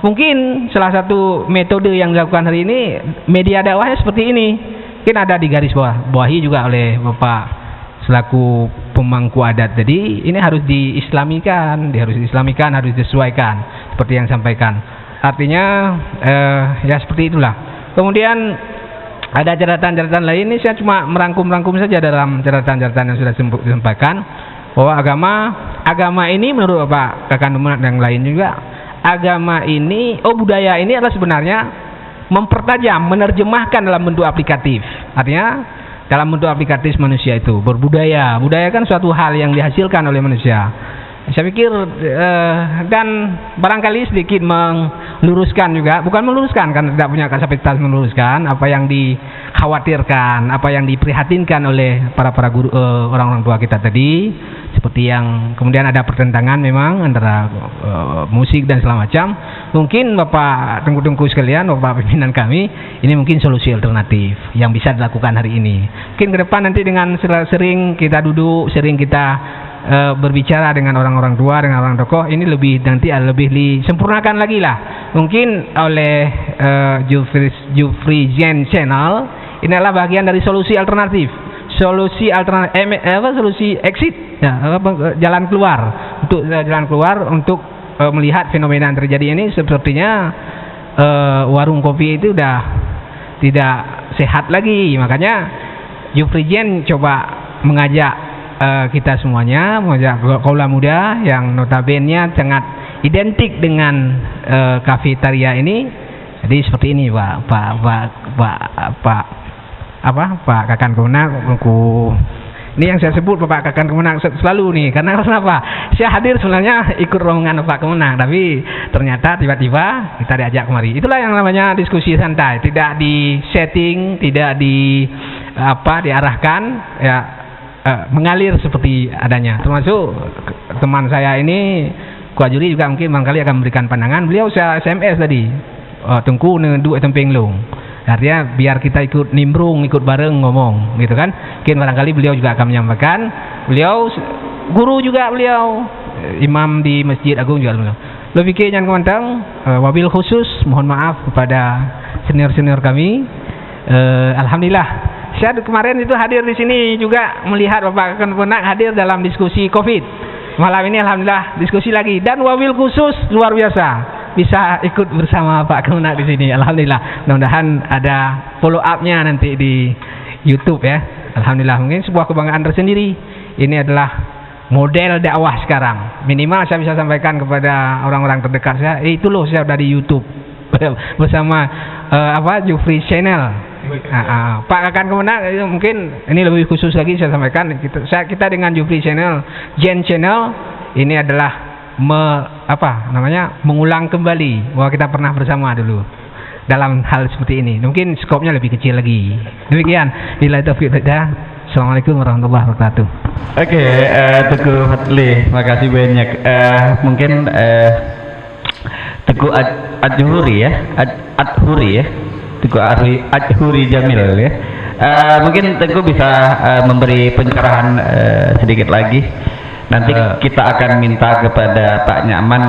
mungkin salah satu metode yang dilakukan hari ini media dakwahnya seperti ini. Mungkin ada di garis bawahi juga oleh Bapak selaku pemangku adat. Jadi ini harus diislamikan, harus disesuaikan seperti yang sampaikan. Artinya ya seperti itulah. Kemudian ada catatan-catatan lain, ini saya cuma merangkum saja dalam catatan-catatan yang sudah disampaikan bahwa agama ini menurut Bapak Kakan Kemenak dan lain juga, agama ini, budaya ini adalah sebenarnya mempertajam, menerjemahkan dalam bentuk aplikatif. Artinya dalam bentuk aplikatif manusia itu berbudaya. Budaya kan suatu hal yang dihasilkan oleh manusia. Saya pikir dan barangkali sedikit meluruskan juga, bukan meluruskan karena tidak punya kapasitas meluruskan apa yang dikhawatirkan, apa yang diprihatinkan oleh para guru, orang-orang tua kita tadi, seperti yang kemudian ada pertentangan memang antara musik dan segala macam. Mungkin Bapak tungku-tungku sekalian, Bapak pimpinan kami, ini mungkin solusi alternatif yang bisa dilakukan hari ini. Mungkin ke depan nanti dengan sering kita duduk, sering kita berbicara dengan orang-orang tua, dengan orang tokoh, ini lebih nanti lebih disempurnakan lagi lah. Mungkin oleh Jufri Zen Channel ini adalah bagian dari solusi alternatif, solusi exit, jalan keluar untuk melihat fenomena yang terjadi ini. Sepertinya warung kopi itu udah tidak sehat lagi, makanya Jufri Zen coba mengajak kita semuanya, mengajak kaula muda yang notabene sangat identik dengan kafetaria ini. Jadi seperti ini Pak Kakan Kemenak. Ini yang saya sebut Bapak Kakan Kemenak selalu nih, karena kenapa? Saya hadir sebenarnya ikut rombongan Bapak Kemenak, tapi ternyata tiba-tiba kita diajak kemari. Itulah yang namanya diskusi santai, tidak di setting, tidak diarahkan, ya mengalir seperti adanya. Termasuk teman saya ini Kuajuri juga mungkin barangkali akan memberikan pandangan. Beliau saya SMS tadi, tungku dua tempeng long. Artinya biar kita ikut nimbrung, ikut bareng ngomong, gitu kan? Mungkin barangkali beliau juga akan menyampaikan. Beliau guru juga, beliau imam di Masjid Agung juga. Lebih kayaknya kemantang. Wabil khusus mohon maaf kepada senior-senior kami. Alhamdulillah. Saya kemarin itu hadir di sini juga melihat Bapak Kakan Kemenak hadir dalam diskusi COVID. Malam ini alhamdulillah diskusi lagi, dan wabil khusus luar biasa bisa ikut bersama Pak Kemenak di sini. Alhamdulillah. Mudah-mudahan ada follow up-nya nanti di YouTube ya. Alhamdulillah, mungkin sebuah kebanggaan tersendiri. Ini adalah model dakwah sekarang. Minimal saya bisa sampaikan kepada orang-orang terdekat saya, itu loh saya dari YouTube bersama Jufri Channel. Pak Kakan Kemenak mungkin ini lebih khusus lagi saya sampaikan, kita dengan Jufri Channel, Zen Channel ini adalah mengulang kembali bahwa kita pernah bersama dulu dalam hal seperti ini. Mungkin skopnya lebih kecil lagi. Demikian, bila taufiq hidayah. Assalamualaikum warahmatullahi wabarakatuh. Oke, Teguh Fadli, makasih banyak. Mungkin Teguh Adhuri ya, Adhuri ya. Teguh Adhuri Jamil ya. Mungkin Teguh bisa memberi pencerahan sedikit lagi. Nanti kita akan minta kepada Pak Nyaman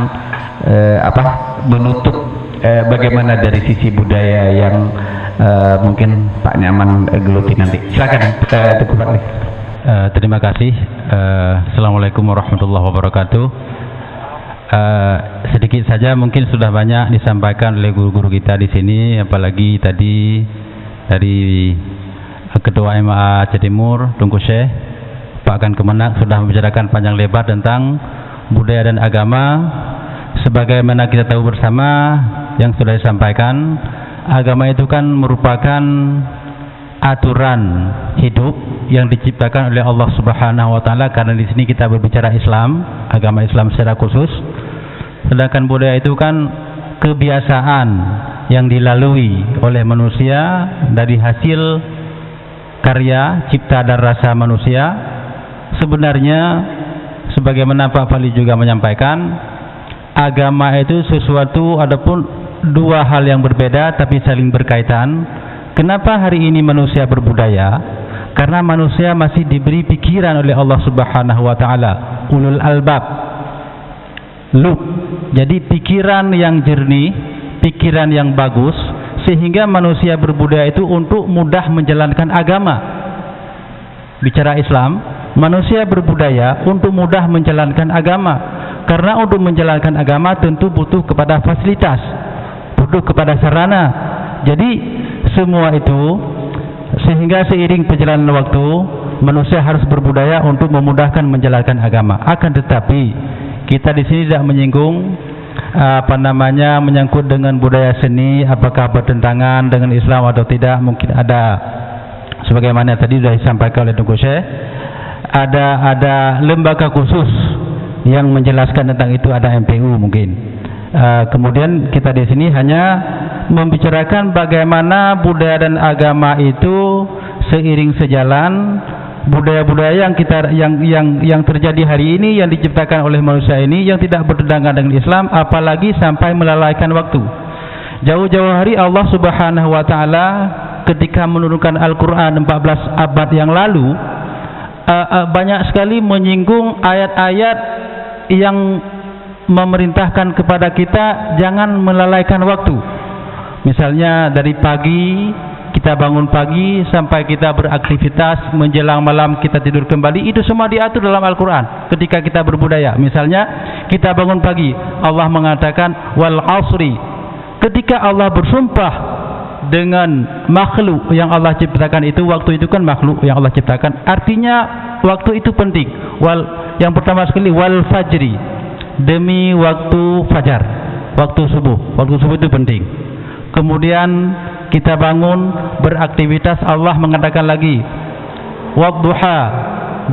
menutup bagaimana dari sisi budaya yang mungkin Pak Nyaman geluti nanti. Silakan Teguh Fadli. Terima kasih. Assalamualaikum warahmatullahi wabarakatuh. Sedikit saja mungkin sudah banyak disampaikan oleh guru-guru kita di sini, apalagi tadi dari Ketua MA Aceh Timur, Tunku Syekh Pak Kakan Kemenak sudah membicarakan panjang lebar tentang budaya dan agama. Sebagaimana kita tahu bersama yang sudah disampaikan, agama itu kan merupakan aturan hidup yang diciptakan oleh Allah Subhanahu wa taala, karena di sini kita berbicara Islam, agama Islam secara khusus. Sedangkan budaya itu kan kebiasaan yang dilalui oleh manusia dari hasil karya cipta dan rasa manusia. Sebenarnya sebagaimana Pak Fali juga menyampaikan, agama itu sesuatu adapun dua hal yang berbeda tapi saling berkaitan. Kenapa hari ini manusia berbudaya? Karena manusia masih diberi pikiran oleh Allah Subhanahu wa taala, ulul albab. Jadi pikiran yang jernih, pikiran yang bagus, sehingga manusia berbudaya itu untuk mudah menjalankan agama. Bicara Islam, manusia berbudaya untuk mudah menjalankan agama. Karena untuk menjalankan agama tentu butuh kepada fasilitas, butuh kepada sarana. Jadi semua itu sehingga seiring perjalanan waktu manusia harus berbudaya untuk memudahkan menjalankan agama. Akan tetapi kita di sini tidak menyinggung menyangkut dengan budaya seni, apakah bertentangan dengan Islam atau tidak. Mungkin ada, sebagaimana tadi sudah disampaikan oleh Tengku Syekh, ada lembaga khusus yang menjelaskan tentang itu, ada MPU mungkin. Kemudian kita di sini hanya membicarakan bagaimana budaya dan agama itu seiring sejalan. Budaya-budaya yang terjadi hari ini, yang diciptakan oleh manusia ini, yang tidak bertentangan dengan Islam, apalagi sampai melalaikan waktu. Jauh-jauh hari Allah Subhanahu wa taala ketika menurunkan Al-Qur'an 14 abad yang lalu banyak sekali menyinggung ayat-ayat yang memerintahkan kepada kita jangan melalaikan waktu. Misalnya dari pagi kita bangun pagi sampai kita beraktivitas, menjelang malam kita tidur kembali, itu semua diatur dalam Al-Quran. Ketika kita berbudaya, misalnya kita bangun pagi, Allah mengatakan wal asri. Ketika Allah bersumpah dengan makhluk yang Allah ciptakan itu, waktu itu kan makhluk yang Allah ciptakan, artinya waktu itu penting. Yang pertama sekali wal fajri, demi waktu fajar, waktu subuh itu penting. Kemudian kita bangun beraktivitas, Allah mengatakan lagi wadduha,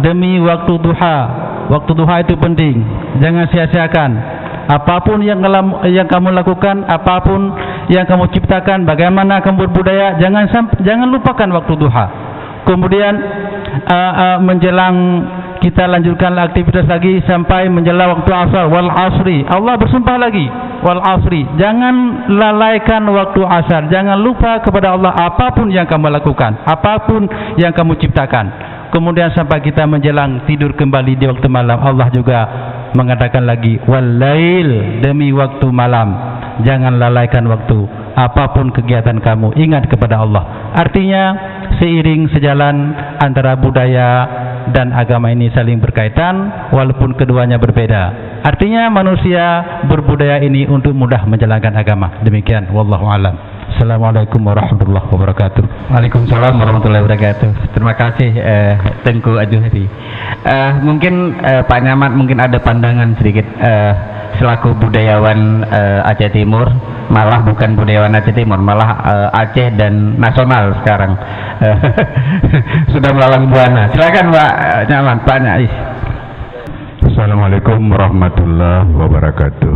demi waktu duha. Waktu duha itu penting, jangan sia-siakan. Apapun yang kamu lakukan, apapun yang kamu ciptakan, bagaimana kamu berbudaya, jangan lupakan waktu duha. Kemudian menjelang kita lanjutkan aktivitas lagi sampai menjelang waktu asar, wal asri. Allah bersumpah lagi wal asri, jangan lalaikan waktu asar, jangan lupa kepada Allah apapun yang kamu lakukan, apapun yang kamu ciptakan. Kemudian sampai kita menjelang tidur kembali di waktu malam, Allah juga mengatakan lagi wal lail, demi waktu malam, jangan lalaikan waktu, apapun kegiatan kamu, ingat kepada Allah. Artinya seiring sejalan antara budaya dan agama ini saling berkaitan walaupun keduanya berbeda. Artinya manusia berbudaya ini untuk mudah menjalankan agama. Demikian, wallahu alam. Assalamualaikum warahmatullahi wabarakatuh. Waalaikumsalam warahmatullahi wabarakatuh. Terima kasih Tengku Ajuhri. Mungkin Pak Nyamat mungkin ada pandangan sedikit selaku budayawan Aceh Timur, malah bukan budayawan Aceh Timur, malah Aceh dan nasional sekarang sudah melalang buana. Silakan Pak Nyamat, Pak Nyais. Assalamualaikum warahmatullahi wabarakatuh.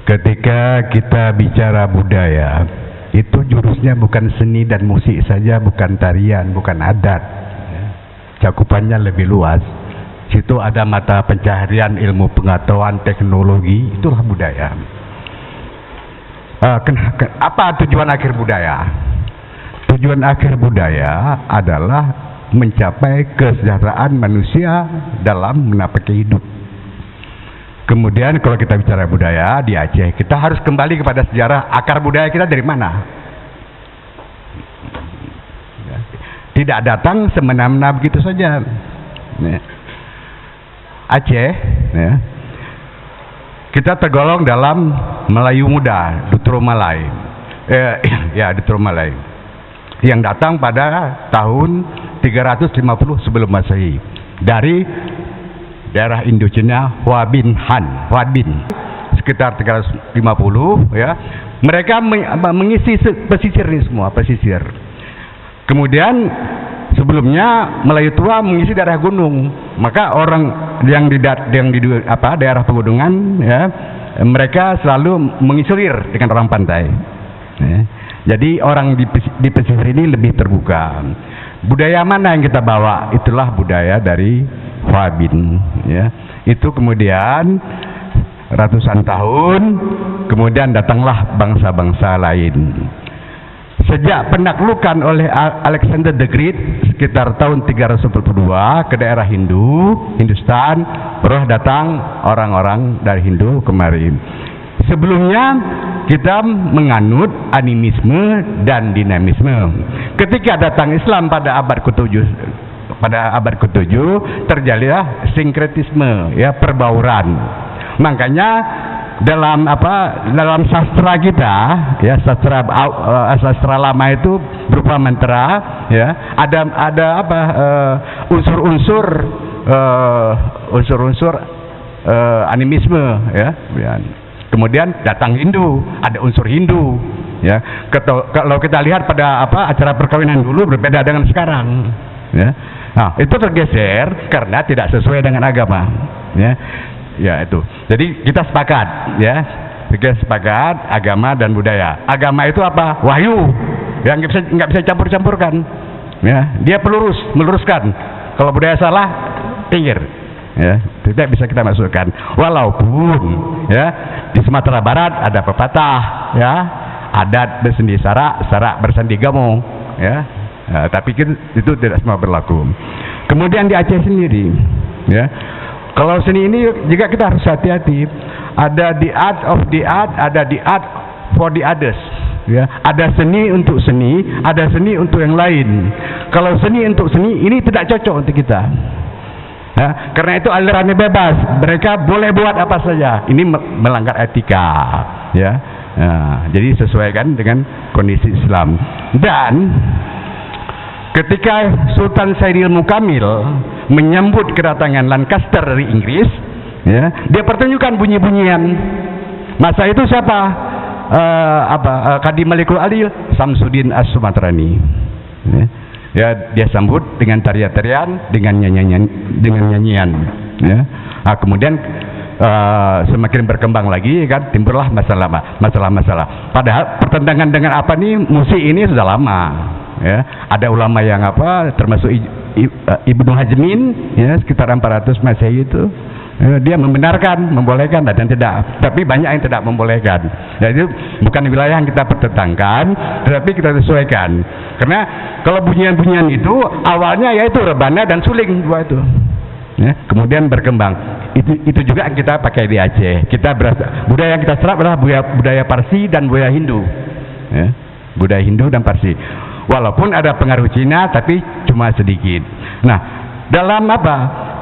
Ketika kita bicara budaya, itu jurusnya bukan seni dan musik saja, bukan tarian, bukan adat. Cakupannya lebih luas. Situ ada mata pencaharian ilmu pengetahuan teknologi, itulah budaya. Apa tujuan akhir budaya? Tujuan akhir budaya adalah mencapai kesejahteraan manusia dalam menapaki hidup. Kemudian kalau kita bicara budaya di Aceh, kita harus kembali kepada sejarah akar budaya kita dari mana. Tidak datang semena-mena begitu saja. Aceh, kita tergolong dalam Melayu muda, Dutro Malay, Dutro Malay, yang datang pada tahun 350 sebelum Masehi dari daerah Indochina Hwabin, sekitar 350 ya. Mereka mengisi pesisir ini semua, pesisir. Kemudian sebelumnya Melayu tua mengisi daerah gunung. Maka orang yang di daerah pegunungan ya, mereka selalu mengisolir dengan orang pantai. Ya. Jadi orang di pesisir ini lebih terbuka. Budaya mana yang kita bawa? Itulah budaya dari Hwabin ya. Itu kemudian ratusan tahun, kemudian datanglah bangsa-bangsa lain. Sejak penaklukan oleh Alexander the Great sekitar tahun 342 ke daerah Hindustan, baru datang orang-orang dari Hindu kemari. Sebelumnya kita menganut animisme dan dinamisme. Ketika datang Islam pada abad ke-7 terjadilah sinkretisme, ya, perbauran. Makanya dalam sastra kita, ya, sastra lama itu berupa mantra, ya, ada unsur-unsur animisme, ya. Kemudian datang Hindu, ada unsur Hindu, ya. Kalau kita lihat pada acara perkawinan dulu berbeda dengan sekarang, ya. Nah, itu tergeser karena tidak sesuai dengan agama, ya. Ya, itu. Jadi kita sepakat, ya. Kita sepakat agama dan budaya. Agama itu apa? Wahyu. Yang nggak bisa campur-campurkan. Ya, dia meluruskan. Kalau budaya salah, pinggir. Ya, tidak bisa kita masukkan. Walaupun, ya, di Sumatera Barat ada pepatah, ya, adat bersandi sarak, sarak bersandi gamo, ya. Tapi itu tidak semua berlaku. Kemudian di Aceh sendiri, ya, kalau seni ini juga kita harus hati-hati. Ada the art of the art, ada the art for the others, ya. Ada seni untuk seni, ada seni untuk yang lain. Kalau seni untuk seni ini tidak cocok untuk kita. Ya, karena itu alirannya bebas, mereka boleh buat apa saja. Ini melanggar etika, ya. Nah, jadi sesuaikan dengan kondisi Islam. Dan ketika Sultan Syahrir Mukamil menyambut kedatangan Lancaster dari Inggris, ya, dia pertunjukkan bunyi-bunyian. Masa itu siapa? Kadi Malikul Adil, Samsudin As-Sumatrani. Ya, dia sambut dengan tarian-tarian, dengan nyanyian, ya. Nah, kemudian semakin berkembang lagi, kan, timbullah masalah. Padahal pertentangan dengan apa nih, musik ini sudah lama, ya. Ada ulama yang termasuk Ibnu Hazmin, ya, sekitar 400 Masehi itu, ya, dia membolehkan dan tidak, tapi banyak yang tidak membolehkan. Jadi bukan wilayah yang kita pertentangkan, tetapi kita sesuaikan. Karena kalau bunyian-bunyian itu awalnya yaitu rebana dan suling, dua itu, ya, kemudian berkembang. Itu juga yang kita pakai di Aceh. Budaya yang kita serap adalah budaya Parsi dan budaya Hindu, ya, budaya Hindu dan Parsi. Walaupun ada pengaruh Cina, tapi cuma sedikit. Nah, dalam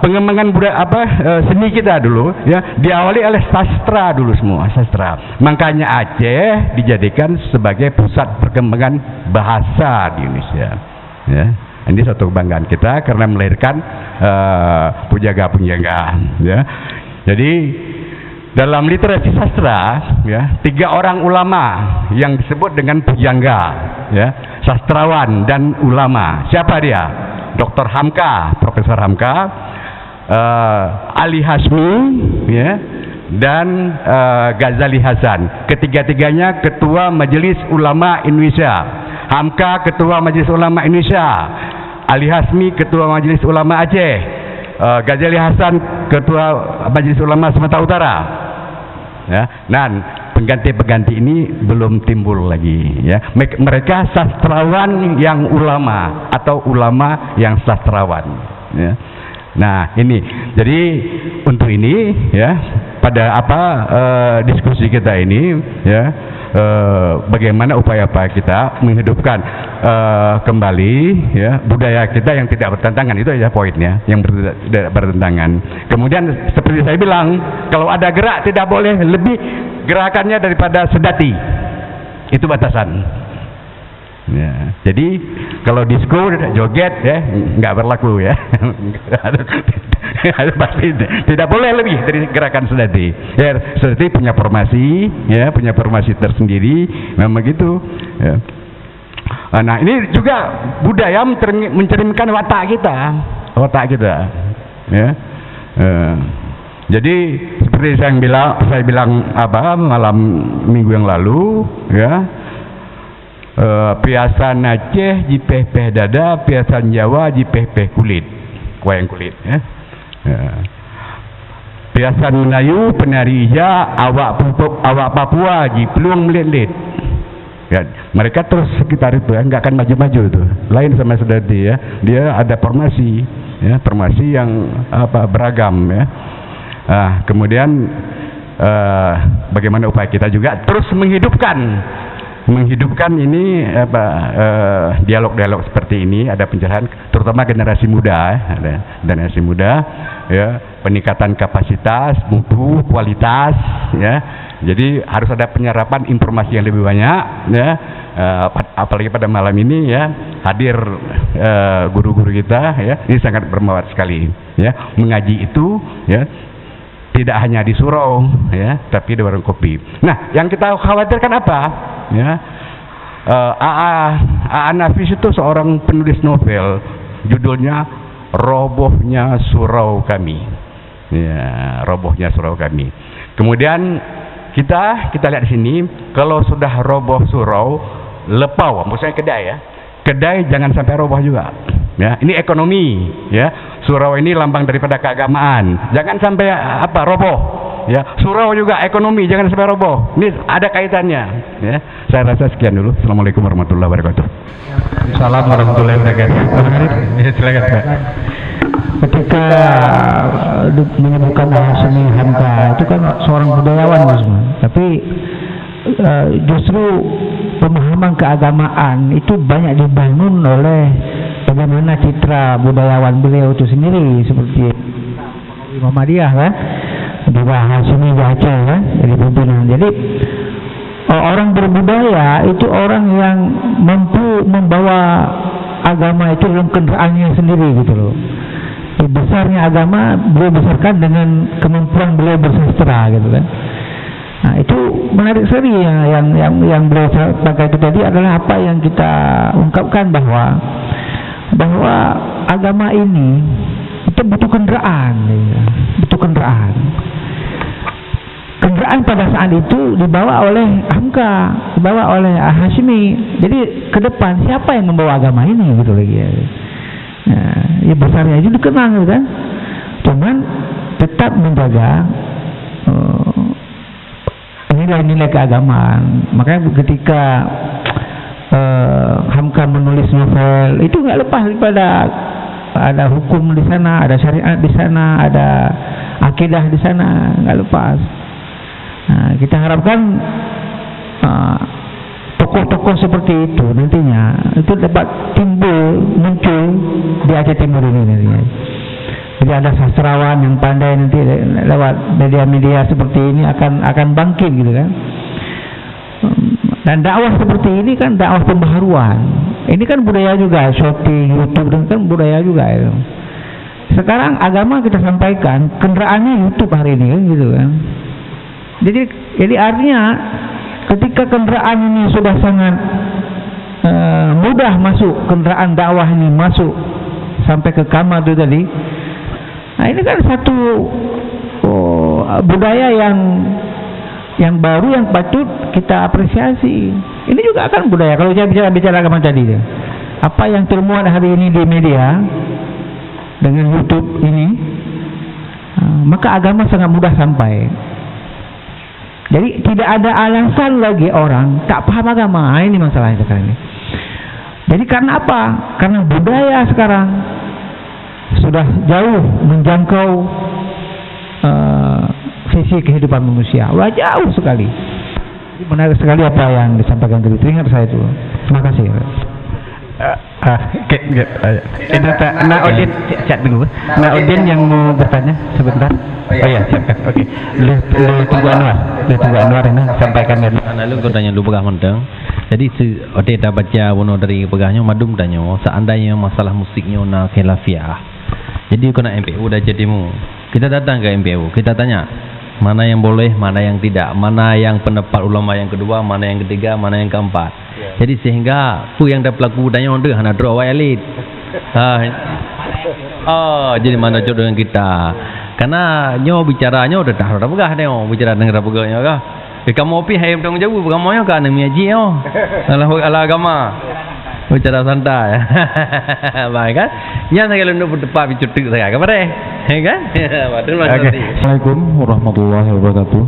pengembangan budaya seni kita dulu, ya, diawali oleh sastra dulu semua, sastra. Makanya Aceh dijadikan sebagai pusat perkembangan bahasa di Indonesia, ya. Ini satu kebanggaan kita karena melahirkan punjaga-punjaga, ya. Jadi dalam literasi sastra, ya, 3 orang ulama yang disebut dengan pujangga, ya, sastrawan dan ulama. Siapa dia? Dr. Hamka, Profesor Hamka, Ali Hasmi, ya, dan Ghazali Hasan. Ketiga-tiganya Ketua Majelis Ulama Indonesia. Hamka Ketua Majelis Ulama Indonesia, Ali Hasmi Ketua Majelis Ulama Aceh, Ghazali Hasan Ketua Majelis Ulama Sumatera Utara, ya. Dan pengganti-pengganti ini belum timbul lagi, ya. Mereka sastrawan yang ulama atau ulama yang sastrawan, ya. Nah, ini jadi untuk ini, ya, pada diskusi kita ini, ya, bagaimana upaya kita menghidupkan kembali, ya, budaya kita yang tidak bertentangan. Itu aja poinnya, yang tidak bertentangan. Kemudian seperti saya bilang, kalau ada gerak tidak boleh lebih gerakannya daripada sedati, itu batasan. Ya, jadi kalau disko joget, ya, nggak berlaku, ya. Pasti tidak boleh lebih dari gerakan sedati. Ya, sedati punya formasi, ya, punya formasi tersendiri, memang gitu, ya. Nah, ini juga budaya mencerminkan watak kita, ya. Jadi seperti saya bilang malam minggu yang lalu, ya. Piasan Aceh jipeh-peh dada, piasan Jawa jipeh-peh kulit, wayang kulit, ya. Biasan Melayu, penari Ija, awak Papua, peluang melit-lit. Ya, mereka terus sekitar itu ya, nggak akan maju-maju itu. Lain sama Sedati ya, dia ada formasi, ya, formasi yang beragam ya. Kemudian bagaimana upaya kita juga terus menghidupkan ini dialog-dialog seperti ini, ada pencerahan terutama generasi muda ada generasi muda ya, peningkatan kapasitas, mutu, kualitas ya. Jadi harus ada penyerapan informasi yang lebih banyak ya, apalagi pada malam ini ya hadir guru-guru kita ya, ini sangat bermanfaat sekali ya. Mengaji itu ya tidak hanya di surau ya, tapi di warung kopi. Nah, yang kita khawatirkan apa? Ya, A.A. Nafis itu seorang penulis novel, judulnya Robohnya Surau Kami. Ya, Robohnya Surau Kami. Kemudian kita lihat di sini, kalau sudah roboh surau, lepau, maksudnya kedai ya. Kedai jangan sampai roboh juga. Ya, ini ekonomi ya. Surau ini lambang daripada keagamaan. Jangan sampai roboh. Ya, surau juga ekonomi, jangan sampai roboh. Ini ada kaitannya ya. Saya rasa sekian dulu. Assalamualaikum warahmatullahi wabarakatuh. Assalamualaikum warahmatullahi wabarakatuh. Silakan Pak. Ketika menyebutkan Hashimi Hamka itu kan seorang budayawan semua, tapi justru pemahaman keagamaan itu banyak dibangun oleh bagaimana citra budayawan beliau itu sendiri, seperti Muhammadiyah kan, juga Hashimi Aceh kan, jadi pimpinan. Jadi orang berbudaya itu orang yang mampu membawa agama itu dalam kendaraannya sendiri gitu loh. Besarnya agama beliau besarkan dengan kemampuan beliau bersastra gitu kan. Nah, itu menarik sekali ya, yang beliau pakai itu tadi adalah apa yang kita ungkapkan bahwa agama ini itu butuh kendaraan ya. Butuh kendaraan. Kendaraan pada saat itu dibawa oleh Hamka, dibawa oleh Hashimi. Jadi ke depan siapa yang membawa agama ini gitu lagi ya. Ya besarnya itu dikenal kan, cuman tetap menjaga nilai-nilai keagamaan. Makanya ketika Hamka menulis novel itu nggak lepas daripada ada hukum di sana, ada syariat di sana, ada akidah di sana, nggak lepas. Nah, kita harapkan tokoh-tokoh seperti itu nantinya itu dapat muncul di Aceh Timur ini nantinya. Jadi ada sastrawan yang pandai nanti lewat media-media seperti ini akan bangkit gitu kan. Dan dakwah seperti ini kan dakwah pembaharuan. Ini kan budaya juga, shopping, YouTube kan budaya juga itu. Sekarang agama kita sampaikan, kendaraannya YouTube hari ini kan gitu kan. Jadi artinya ketika kendaraan ini sudah sangat mudah masuk, kendaraan dakwah ini masuk sampai ke kamar itu tadi. Nah, ini kan satu budaya yang baru yang patut kita apresiasi. Ini juga akan budaya. Kalau saya bicara agama tadi, apa yang termuat hari ini di media dengan YouTube ini, maka agama sangat mudah sampai. Jadi tidak ada alasan lagi orang tak paham agama. Ini masalahnya sekarang ini. Jadi karena apa? Karena budaya sekarang sudah jauh menjangkau sisi kehidupan manusia. Wah, jauh sekali. Menarik sekali apa yang disampaikan tadi. Teringat saya itu. Terima kasih. Nah, Odin, chat dulu. Nah, Odin yang mau bertanya sebentar. Oh iya, siapkan. Oke. Tunggu Anwar ini sampaikan dulu. Lalu kau tanya dulu pegah menteng. Jadi Odin dah baca wono dari pegahnya madum tanya, seandainya masalah musiknya nak khilafiyah. Jadi kau nak MPU dah jadimu. Kita datang ke MPU, kita tanya mana yang boleh, mana yang tidak, mana yang pendapat ulama yang kedua, mana yang ketiga, mana yang keempat. Jadi sehingga pu yang dah pelaku danya onde hana draw awal elit. Jadi mana jodoh dengan kita. Karena nyo bicaranya udah dah pegah nyo bicara dengan pegahnya kah. Kamu opi hai bertanggung jawab kamu nya kan miaji yo. Ala agama. Bicara santai. Baik kan? Nya saya lu berdepan bicutik saya kemarin. Kan? Assalamualaikum warahmatullahi wabarakatuh.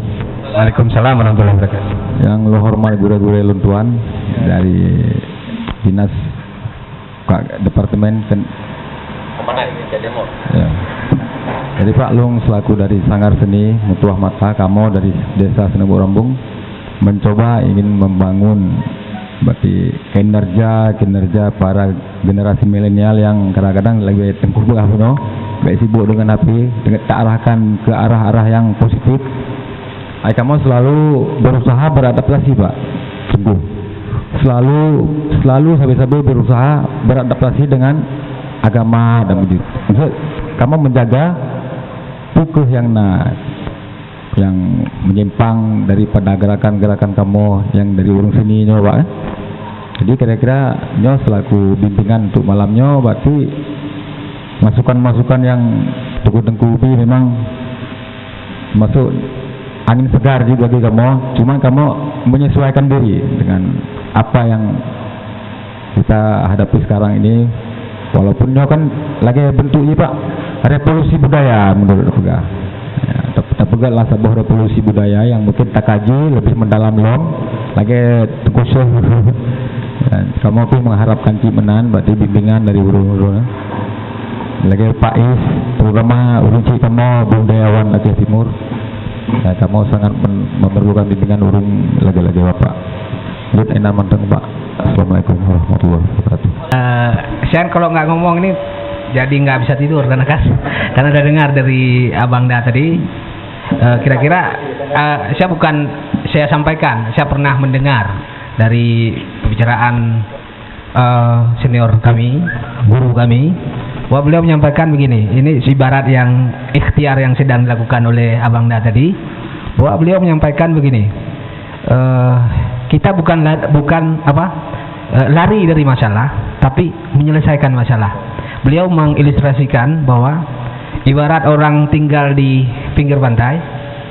Waalaikumsalam warahmatullahi wabarakatuh. Yang lo hormat guru-guru luntuan dari Dinas Departemen ya. Jadi Pak Lung selaku dari Sanggar Seni Mutuah Mata Kamo dari Desa Senebu Rembung mencoba ingin membangun berarti kinerja para generasi milenial yang kadang-kadang lagi tengkuh no, baik sibuk dengan api, dengan tak arahkan ke arah-arah yang positif. Kamu selalu berusaha beradaptasi Pak, sungguh selalu sampai berusaha beradaptasi dengan agama dan begitu. Maksud, kamu menjaga pukuh yang menyimpang daripada gerakan-gerakan kamu yang dari urung seni nyo Pak. Jadi kira-kira nyo selaku bimbingan untuk malamnya berarti masukan-masukan yang tengku-tengkubi memang masuk angin segar juga bagi kamu. Cuma kamu menyesuaikan diri dengan apa yang kita hadapi sekarang ini. Walaupun nyo kan lagi bentuknya Pak revolusi budaya menurut aku ya, tapi lah sebuah revolusi budaya yang mungkin tak kaji lebih mendalam lagi khusus. Dan kamu pun mengharapkan menan berarti bimbingan dari urung-urung lagi Pak Is terutama urung cik kamu budayawan Aceh Timur ya, kamu sangat memerlukan bimbingan urung lagi-lagi Bapak lihat enak manteng Pak. Assalamualaikum warahmatullahi wabarakatuh. Saya kalau nggak ngomong ini jadi nggak bisa tidur karena udah dengar dari Abang Da tadi. Kira-kira saya sampaikan, saya pernah mendengar dari pembicaraan senior kami, guru kami, bahwa beliau menyampaikan begini. Ini ibarat yang ikhtiar yang sedang dilakukan oleh Abang Da tadi, bahwa beliau menyampaikan begini. Kita bukan lari dari masalah, tapi menyelesaikan masalah. Beliau mengilustrasikan bahwa ibarat orang tinggal di pinggir pantai,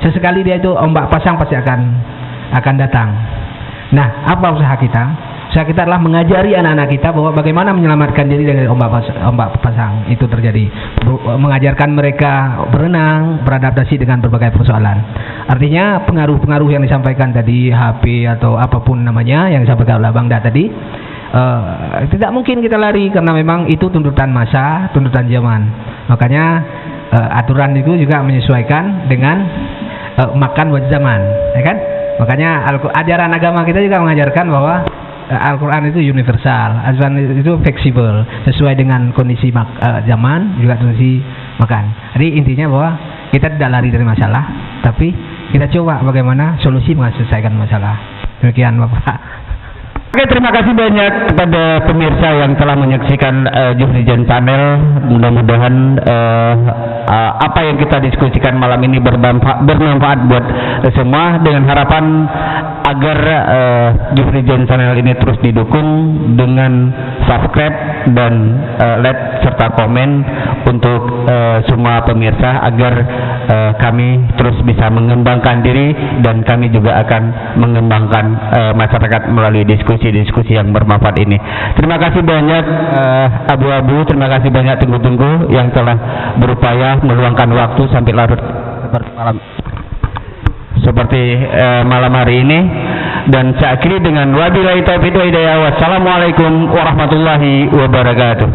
sesekali dia itu ombak pasang pasti akan datang. Nah, apa usaha kita? Usaha kita adalah mengajari anak-anak kita bahwa bagaimana menyelamatkan diri dari ombak pasang itu terjadi. Mengajarkan mereka berenang, beradaptasi dengan berbagai persoalan. Artinya pengaruh-pengaruh yang disampaikan tadi, HP atau apapun namanya yang disampaikan oleh Bang Da tadi, tidak mungkin kita lari karena memang itu tuntutan masa, tuntutan zaman. Makanya aturan itu juga menyesuaikan dengan makan buat zaman, ya kan? Makanya ajaran agama kita juga mengajarkan bahwa Al-Quran itu universal, Al-Quran itu fleksibel, sesuai dengan kondisi zaman, juga kondisi makan. Jadi intinya bahwa kita tidak lari dari masalah, tapi kita coba bagaimana solusi menyelesaikan masalah. Demikian Bapak. Oke, terima kasih banyak kepada pemirsa yang telah menyaksikan Jufrijen Channel. Mudah-mudahan apa yang kita diskusikan malam ini bermanfaat buat semua, dengan harapan agar Jufrijen Channel ini terus didukung dengan subscribe dan like serta komen untuk semua pemirsa agar kami terus bisa mengembangkan diri dan kami juga akan mengembangkan masyarakat melalui diskusi yang bermanfaat ini. Terima kasih banyak Abu-Abu, terima kasih banyak Tunggu-Tunggu yang telah berupaya meluangkan waktu sampai larut malam seperti malam hari ini. Dan saya akhiri dengan wabillahi taufiq wal hidayah. Wassalamualaikum warahmatullahi wabarakatuh.